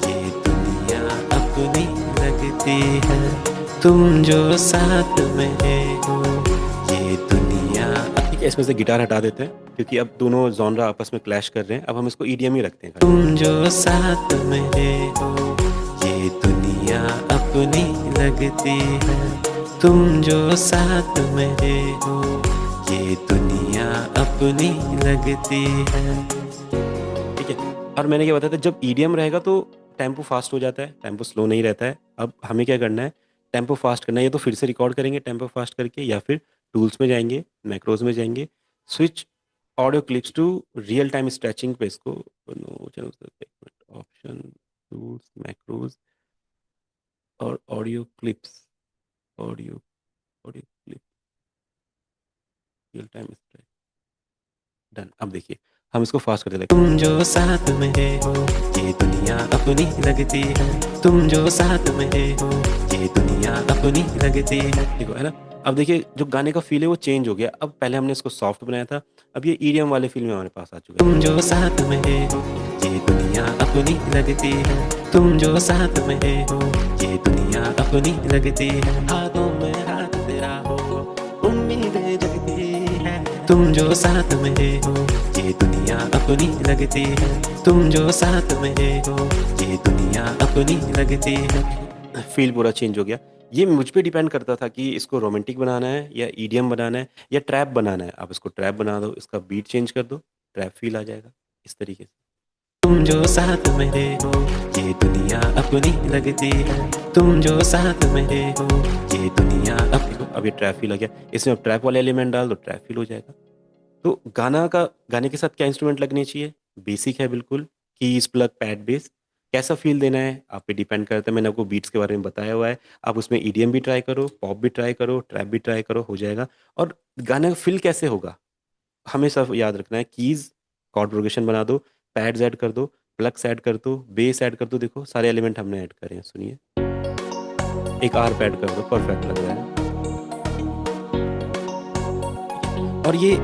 ये दुनिया अपनी लगती है। तुम जो साथ में हो, ये दुनिया। ठीक है, इसमें से गिटार हटा देते हैं क्योंकि अब दोनों जॉनरा आपस में क्लैश कर रहे हैं। अब हम इसको ईडीएम ही रखते हैं। तुम जो साथ में हो, ये दुनिया अपनी लगती है। तुम जो साथ में हो, ये दुनिया अपनी लगती है। ठीक है, और मैंने क्या बताया था, जब ईडीएम रहेगा तो टेम्पो फास्ट हो जाता है, टेम्पो स्लो नहीं रहता है। अब हमें क्या करना है, टेम्पो फास्ट करना है। या तो फिर से रिकॉर्ड करेंगे टेम्पो फास्ट करके, या फिर टूल्स में जाएंगे, मैक्रोज में जाएंगे, switch audio clips to real time stretching पे इसको ऑप्शन, टूल्स, मैक्रोज और audio clips, audio audio clip, real time stretch, done. अब देखिए हम इसको फास्ट करते लगे। तुम जो साथ में हो, ये दुनिया अपनी लगती है। तुम जो साथ में हो, ये दुनिया अपनी लगती है। देखो है ना, अब देखिए जो गाने का फील है वो चेंज हो गया। अब पहले हमने इसको सॉफ्ट बनाया था, अब ये ईडीएम वाले फील में हमारे पास आ चुका है। तुम जो साथ में हो, ये दुनिया अपनी लगती है। तुम जो साथ में हो, ये दुनिया अपनी लगती है। हाथों में हाथ तेरा हो, उम्मीदें जगती है। तुम जो साथ में हो, ये दुनिया अपनी लगती है। तुम जो साथ में हो, ये दुनिया अपनी लगती है। फील पूरा चेंज हो गया। ये मुझ पे डिपेंड करता था कि इसको रोमांटिक बनाना है या ईडीएम बनाना है या ट्रैप बनाना है। आप इसको ट्रैप बना दो, इसका बीट चेंज कर दो, ट्रैप फील आ जाएगा इस तरीके से। तुम जो साथ में हो, ये दुनिया अपनी लगती है। तुम जो साथ में हो, ये दुनिया अब ये ट्रैप फील आ गया। इसमें अब ट्रैप वाले एलिमेंट डाल दो, ट्रैप फील हो जाएगा। तो गाने के साथ क्या इंस्ट्रूमेंट लगने चाहिए, बेसिक है बिल्कुल, कीज, प्लग, पैड, बेस। कैसा फील देना है आप पे डिपेंड करता है। मैंने आपको बीट्स के बारे में बताया हुआ है। आप उसमें ईडीएम भी ट्राई करो, पॉप भी ट्राई करो, ट्रैप भी ट्राई करो, हो जाएगा। और गाने का फील कैसे होगा, हमेशा याद रखना है, कीज कॉर्ड प्रोग्रेशन बना दो, पैड्स ऐड कर दो, प्लग्स ऐड कर दो, बेस ऐड कर दो। देखो सारे एलिमेंट हमने ऐड करे हैं, सुनिए। एक आर्प ऐड कर दो, परफेक्ट लग रहा है। और ये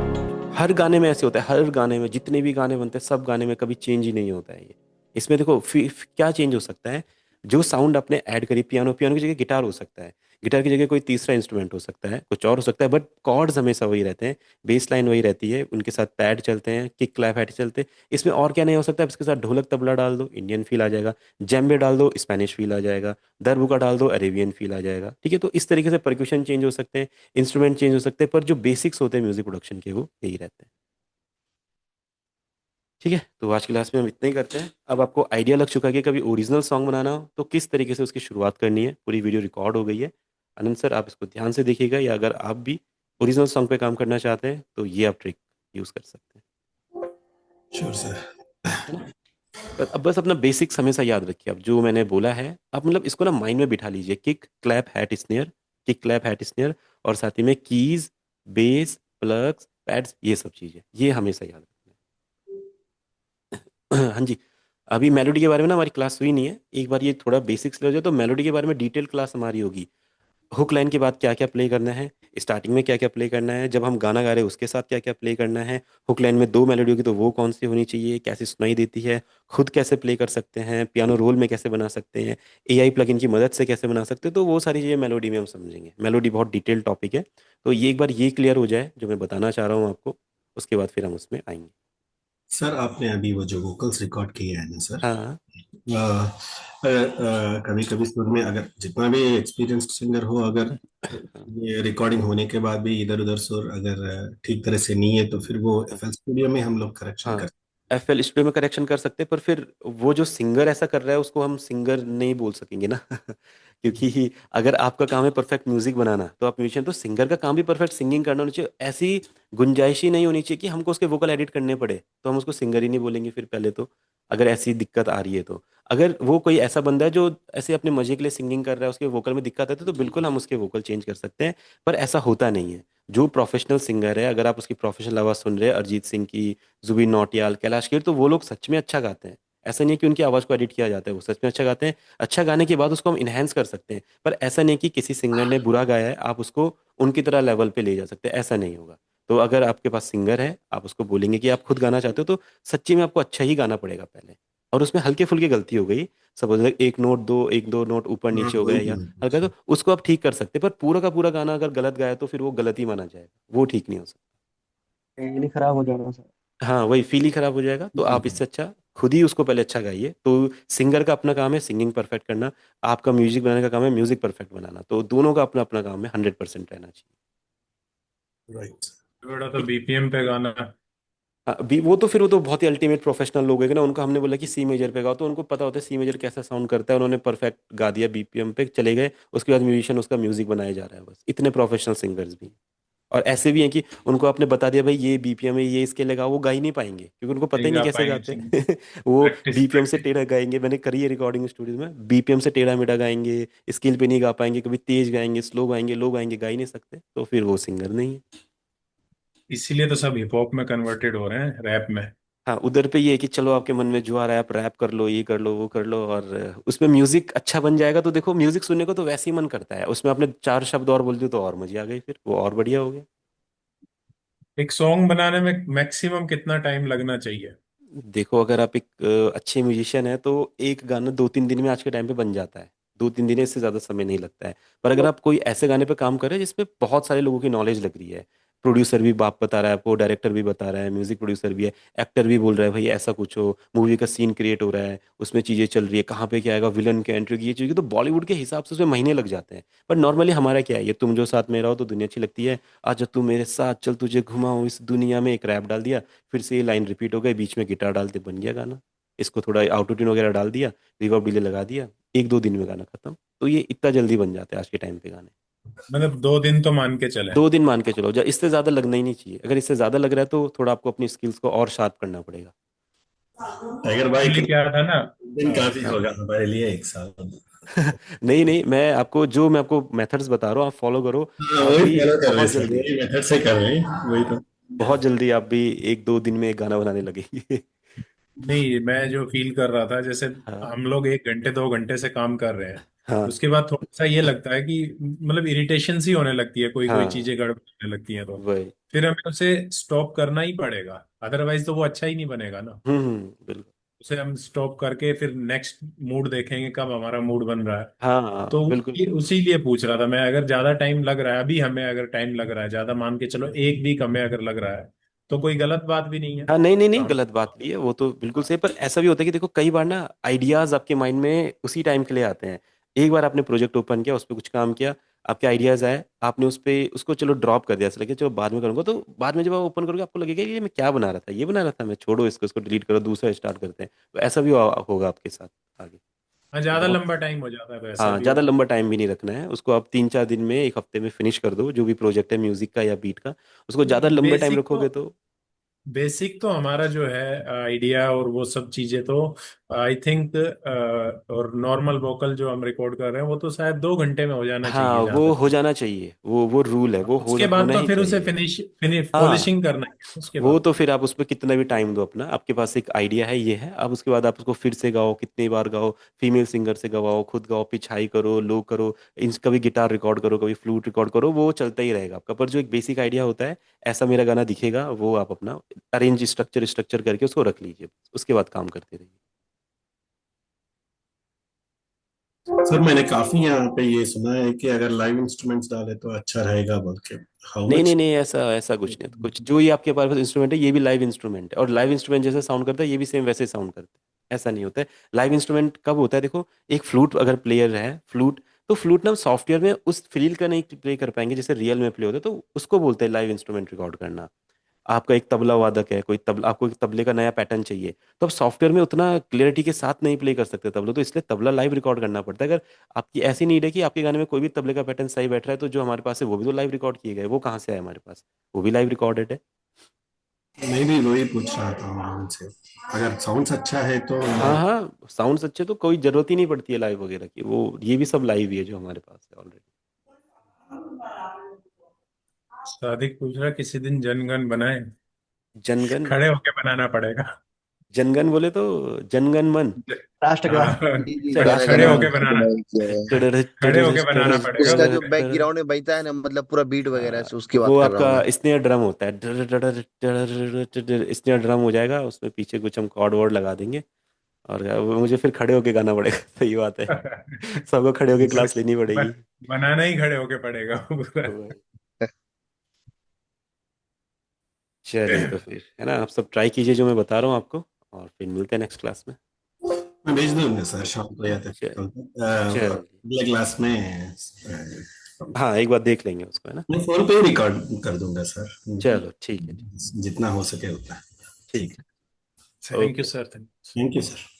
हर गाने में ऐसे होता है, हर गाने में जितने भी गाने बनते हैं सब गाने में कभी चेंज ही नहीं होता है ये। इसमें देखो क्या चेंज हो सकता है, जो साउंड आपने ऐड करी, पियानो की जगह गिटार हो सकता है, गिटार की जगह कोई तीसरा इंस्ट्रूमेंट हो सकता है, कुछ और हो सकता है, बट कॉर्ड्स हमेशा वही रहते हैं, बेस लाइन वही रहती है, उनके साथ पैड चलते हैं, किक क्लैप हैट चलते हैं। इसमें और क्या नहीं हो सकता, इसके साथ ढोलक तबला डाल दो, इंडियन फील आ जाएगा। जेम्बे डाल दो, स्पेनिश फील आ जाएगा। दरबुका डाल दो, अरेबियन फील आ जाएगा। ठीक है, तो इस तरीके से परक्यूशन चेंज हो सकते हैं, इंस्ट्रूमेंट चेंज हो सकते हैं, पर जो बेसिक्स होते हैं म्यूजिक प्रोडक्शन के वो यही रहते हैं। ठीक है, तो आज की क्लास में हम इतना ही करते हैं। अब आपको आइडिया लग चुका है कि कभी ओरिजिनल सॉन्ग बनाना हो तो किस तरीके से उसकी शुरुआत करनी है। पूरी वीडियो रिकॉर्ड हो गई है। आनंद सर आप इसको ध्यान से देखिएगा, या अगर आप भी ओरिजिनल सॉन्ग पे काम करना चाहते हैं तो ये आप ट्रिक यूज़ कर सकते हैं। Sure sir. है ना, अब बस अपना बेसिक्स हमेशा याद रखिए। अब जो मैंने बोला है आप मतलब इसको ना माइंड में बिठा लीजिए, kick clap hat snare, kick clap hat snare, और साथ ही में कीज, बेस, प्लग्स, पैड्स, ये सब चीज़ें ये हमेशा याद रखना है। हाँ जी, अभी मेलोडी के बारे में ना हमारी क्लास हुई नहीं है। एक बार ये थोड़ा बेसिक्स ले जाए तो मेलोडी के बारे में डिटेल क्लास हमारी होगी। हुक लाइन के बाद क्या क्या प्ले करना है, स्टार्टिंग में क्या क्या प्ले करना है, जब हम गाना गा रहे हैं उसके साथ क्या क्या प्ले करना है, हुक लाइन में दो मेलोडी होगी तो वो कौन सी होनी चाहिए, कैसे सुनाई देती है, खुद कैसे प्ले कर सकते हैं, पियानो रोल में कैसे बना सकते हैं, एआई प्लगइन की मदद से कैसे बना सकते हैं, तो वो सारी चीज़ें मेलोडी में हम समझेंगे। मेलोडी बहुत डिटेल टॉपिक है, तो ये एक बार ये क्लियर हो जाए जो मैं बताना चाह रहा हूँ आपको, उसके बाद फिर हम उसमें आएंगे। सर आपने अभी वो जो वोकल्स रिकॉर्ड किए हैं ना सर, हाँ कभी कभी सुर में अगर जितना भी एक्सपीरियंस्ड सिंगर हो, अगर हाँ ये रिकॉर्डिंग होने के बाद भी इधर उधर सुर अगर ठीक तरह से नहीं है तो फिर वो हाँ एफएल स्टूडियो में हम लोग करेक्शन हाँ, कर। एफएल स्टूडियो में करेक्शन कर सकते हैं, पर फिर वो जो सिंगर ऐसा कर रहा है उसको हम सिंगर नहीं बोल सकेंगे ना। क्योंकि अगर आपका काम है परफेक्ट म्यूजिक बनाना तो आप म्यूजिशियन, तो सिंगर का काम भी परफेक्ट सिंगिंग करना होना चाहिए। ऐसी गुंजाइश ही नहीं होनी चाहिए कि हमको उसके वोकल एडिट करने पड़े, तो हम उसको सिंगर ही नहीं बोलेंगे फिर पहले तो। अगर ऐसी दिक्कत आ रही है तो। अगर वो कोई ऐसा बंदा है जो ऐसे अपने मजे के लिए सिंगिंग कर रहा है, उसके वोकल में दिक्कत आती है, तो बिल्कुल हम उसके वोकल चेंज कर सकते हैं। पर ऐसा होता नहीं है। जो प्रोफेशनल सिंगर है, अगर आप उसकी प्रोफेशनल आवाज़ सुन रहे हैं, अरिजीत सिंह की, जुबिन नौटियाल, कैलाश खेर, तो वो लोग सच में अच्छा गाते हैं। ऐसा नहीं है कि उनकी आवाज़ को एडिट किया जाता है, वो सच में अच्छा गाते हैं। अच्छा गाने के बाद उसको हम इन्हेंस कर सकते हैं। पर ऐसा नहीं कि किसी सिंगर ने बुरा गाया है आप उसको उनकी तरह लेवल पे ले जा सकते हैं, ऐसा नहीं होगा। तो अगर आपके पास सिंगर है, आप उसको बोलेंगे कि आप खुद गाना चाहते हो, तो सच्ची में आपको अच्छा ही गाना पड़ेगा पहले। और उसमें हल्के फुल्के गलती हो गई, सपोज एक दो नोट ऊपर हाँ नीचे हो वही गए या हल्का, तो। तो उसको आप ठीक कर सकते हैं। पर पूरा का पूरा गाना अगर गलत गाया तो फिर वो गलत ही माना जाएगा, वो ठीक नहीं हो सकता। फील खराब हो जाना सर। हाँ, वही फील ही खराब हो जाएगा। तो आप इससे अच्छा खुद ही उसको पहले अच्छा गाइए। तो सिंगर का अपना काम है सिंगिंग परफेक्ट करना, आपका म्यूजिक बनाने का काम है म्यूजिक परफेक्ट बनाना। तो दोनों का अपना अपना काम है, 100% रहना चाहिए। राइट। थोड़ा तो बीपीएम पे गाना। हाँ, वो तो बहुत ही अल्टीमेट प्रोफेशनल लोग हैं ना, उनको हमने बोला कि सी मेजर पे गाओ, तो उनको पता होता है सी मेजर कैसा साउंड करता है, उन्होंने परफेक्ट गा दिया, बीपीएम पे चले गए। उसके बाद म्यूजिशियन उसका म्यूजिक बनाया जा रहा है, बस इतने प्रोफेशनल सिंगर्स भी हैं। और ऐसे भी हैं कि उनको आपने बता दिया भाई ये बीपीएम है, ये इसके लगाओ, वो गा ही नहीं पाएंगे क्योंकि उनको पता नहीं ही नहीं गा कैसे पाएंगे, गाते हैं। वो प्रैक्टिस बीपीएम से प्रैक्टिस। टेढ़ा गाएंगे, मैंने करी है रिकॉर्डिंग स्टूडियो में, बीपीएम से टेढ़ा मेढ़ा गाएंगे, स्केल पे नहीं गा पाएंगे, कभी तेज गाएंगे, स्लो गाएंगे, लो गाएंगे, गा ही नहीं सकते, तो फिर वो सिंगर नहीं है। इसीलिए तो सब हिप हॉप में कन्वर्टेड हो रहे हैं, रैप में। हाँ, उधर पे ये है कि चलो आपके मन में जो आ रहा है आप रैप कर लो, ये कर लो, वो कर लो, और उसमें म्यूजिक अच्छा बन जाएगा। तो देखो म्यूजिक सुनने को तो वैसे ही मन करता है, उसमें आपने चार शब्द और बोल दिए तो और मजे आ गई, फिर वो और बढ़िया हो गया। एक सॉन्ग बनाने में मैक्सिमम कितना टाइम लगना चाहिए? देखो अगर आप एक अच्छे म्यूजिशियन है तो एक गाना 2-3 दिन में आज के टाइम पे बन जाता है। 2-3 दिन इससे ज़्यादा समय नहीं लगता है। पर अगर आप कोई ऐसे गाने पे काम कर रहे हैं जिसमें बहुत सारे लोगों की नॉलेज लग रही है, प्रोड्यूसर भी बाप बता रहा है आपको, डायरेक्टर भी बता रहा है, म्यूजिक प्रोड्यूसर भी है, एक्टर भी बोल रहा है भाई ऐसा कुछ हो, मूवी का सीन क्रिएट हो रहा है, उसमें चीज़ें चल रही है, कहाँ पे क्या आएगा, विलन की एंट्री की, ये चीज़, तो बॉलीवुड के हिसाब से उसमें महीने लग जाते हैं। पर नॉर्मली हमारा क्या है, ये तुम जो साथ में रहो तो दुनिया अच्छी लगती है, आज तू मेरे साथ चल तुझे घुमाऊं इस दुनिया में, एक रैप डाल दिया, फिर से ये लाइन रिपीट हो गई, बीच में गिटार डालते बन गया गाना। इसको थोड़ा ऑटो ट्यून वगैरह डाल दिया, रिवर्ब डिले लगा दिया, 1-2 दिन में गाना खत्म। तो ये इतना जल्दी बन जाता है आज के टाइम पे गाने। मतलब 2 दिन तो मान के चले। 2 दिन मान के चलो, जब इससे ज्यादा लगना ही नहीं चाहिए। अगर इससे ज्यादा लग रहा है तो थोड़ा आपको अपनी स्किल्स को और शार्प करना पड़ेगा। टाइगर भाई एक्चुअली क्या था ना। दिन काफी हाँ। होगा हमारे लिए, एक साल। नहीं नहीं, मैं आपको मेथड्स बता रहा हूँ, आप फॉलो करो। हाँ आप वही भी फॉलो कर रहे हैं बहुत सर, जल्दी, वही मेथड से कर रहे हैं वही तो। बहुत जल्दी आप भी 1-2 दिन में एक गाना बनाने लगेंगे। नहीं, मैं जो फील कर रहा था, जैसे हाँ हम लोग 1 घंटे 2 घंटे से काम कर रहे हैं, हाँ उसके बाद थोड़ा सा ये लगता है कि मतलब इरिटेशन सी होने लगती है, कोई कोई हाँ, चीजें गड़बड़ होने लगती हैं, तो वही। फिर हमें उसे स्टॉप करना ही पड़ेगा, अदरवाइज तो वो अच्छा ही नहीं बनेगा ना। बिल्कुल। उसे हम स्टॉप करके फिर नेक्स्ट मूड देखेंगे, कब हमारा मूड बन रहा है। हाँ हाँ, तो बिल्कुल। उसी लिए पूछ रहा था मैं, अगर ज्यादा टाइम लग रहा है, अभी हमें अगर टाइम लग रहा है ज्यादा, मान के चलो 1 वीक हमें अगर लग रहा है, तो कोई गलत बात भी नहीं है। हाँ, नहीं नहीं तो नहीं, हम गलत बात नहीं है, वो तो बिल्कुल सही। पर ऐसा भी होता है कि देखो कई बार ना आइडियाज आपके माइंड में उसी टाइम के लिए आते हैं। एक बार आपने प्रोजेक्ट ओपन किया, उस पर कुछ काम किया, आपके आइडियाज आए, आपने उस पे उसको चलो ड्रॉप कर दिया, ऐसा लगे चलो बाद में करूंगा, तो बाद में जब आप ओपन करोगे आपको लगेगा कि ये मैं क्या बना रहा था, ये बना रहा था मैं, छोड़ो इसको, इसको डिलीट करो, दूसरा स्टार्ट करते हैं। तो ऐसा भी होगा आपके साथ आगे। हाँ, तो ज्यादा बहुत, लंबा टाइम हो जाता है तो ऐसा हाँ, भी ज़्यादा होता है। लंबा टाइम भी नहीं रखना है उसको। आप 3-4 दिन में, एक हफ्ते में फिनिश कर दो जो भी प्रोजेक्ट है म्यूजिक का या बीट का। उसको ज़्यादा नहीं, लंबे टाइम रखोगे तो, बेसिक तो हमारा जो है आइडिया और वो सब चीजें तो आई थिंक, और नॉर्मल वोकल जो हम रिकॉर्ड कर रहे हैं वो तो शायद 2 घंटे में हो जाना हाँ, चाहिए, जहां वो तक। हो जाना चाहिए, वो रूल है, वो उसके बाद होना तो ही फिर उसे चाहिए। फिनिश फिनिश हाँ, पॉलिशिंग करना है उसके वो बाद। तो फिर आप उसमें कितना भी टाइम दो अपना, आपके पास एक आइडिया है, ये है, अब उसके बाद आप उसको फिर से गाओ, कितनी बार गाओ, फीमेल सिंगर से गवाओ, खुद गाओ, पिच हाई करो, लो करो, इन कभी गिटार रिकॉर्ड करो, कभी फ्लूट रिकॉर्ड करो, वो चलता ही रहेगा आपका। पर जो एक बेसिक आइडिया होता है, ऐसा मेरा गाना दिखेगा, वो आप अपना अरेंज स्ट्रक्चर स्ट्रक्चर करके उसको रख लीजिए, उसके बाद काम करते रहिए। सर मैंने काफी यहाँ पे ये सुना है कि अगर लाइव इंस्ट्रूमेंट्स डाले तो अच्छा रहेगा बोल के। हाउ नहीं नहीं मच? नहीं, ऐसा ऐसा कुछ नहीं, तो कुछ जो ये आपके पास इंस्ट्रूमेंट है ये भी लाइव इंस्ट्रूमेंट है, और लाइव इंस्ट्रूमेंट जैसे साउंड करता है ये भी सेम वैसे साउंड करता है, ऐसा नहीं होता है। लाइव इंस्ट्रूमेंट कब होता है, देखो एक फ्लूट अगर प्लेयर है, फ्लूट, तो फ्लूट ना हम सॉफ्टवेयर में उस फील का नहीं प्ले कर पाएंगे जैसे रियल में प्ले होता है, तो उसको बोलते हैं लाइव इंस्ट्रूमेंट रिकॉर्ड करना। आपका एक तबला वादक है, कोई तबला, आपको एक तबले का नया पैटर्न चाहिए, तो आप सॉफ्टवेयर में उतना क्लियरिटी के साथ नहीं प्ले कर सकते तबला, तो इसलिए तबला लाइव रिकॉर्ड करना पड़ता है। अगर आपकी ऐसी नीड है कि आपके गाने में कोई भी तबले का पैटर्न सही बैठ रहा है, तो जो हमारे पास है वो भी तो लाइव रिकॉर्ड किए गए, वो कहाँ से आए हमारे पास, वो भी लाइव रिकॉर्डेड है। मैं भी वही पूछ रहा था उनसे, अगर साउंड्स अच्छा है तो हाँ हाँ, साउंड्स अच्छे तो कोई जरूरत ही नहीं पड़ती है लाइव वगैरह की, वो ये भी सब लाइव ही है जो हमारे पास है ऑलरेडी। सादिक पूछ रहा किसी दिन जनगण बनाए। जनगण? खड़े होके बनाना पड़ेगा। जनगण बोले तो जनगण मन? हाँ, राष्ट्रगान। जी जी, अच्छा, खड़े राष्ट्रगान। होके राष्ट्रगान बनाना। किया है। टडर खड़े टडर होके बनाना टडर पड़ेगा उसका टडर जो पूरे। टडर। बैकग्राउंड में बजता है ना, मतलब पूरा बीट वगैरह से, उसकी वो बात कर रहा आपका हूँ मैं। स्नेयर ड्रम होता है, tender tender tender tender, snare drum हो जाएगा, उसमें पीछे कुछ हम कॉर्ड वर्ड लगा देंगे। और वो मुझे फिर खड़े होके गाना पड़ेगा। सही बात है, सबको खड़े होके क्लास लेनी पड़ेगी। बनाना ही खड़े होके पड़ेगा पूरा। चलिए तो फिर है ना, आप सब ट्राई कीजिए जो मैं बता रहा हूँ आपको, और फिर मिलते हैं नेक्स्ट क्लास में। मैं भेज दूंगा सर शाम को या तक चल कल तक। चल अगले क्लास में हाँ, एक बार देख लेंगे उसको, है ना। मैं फोन पे ही रिकॉर्ड कर दूंगा सर, चलो ठीक है, जितना हो सके उतना। ठीक ठीक है। है। Thank you okay. Sir, thank you. Thank you sir.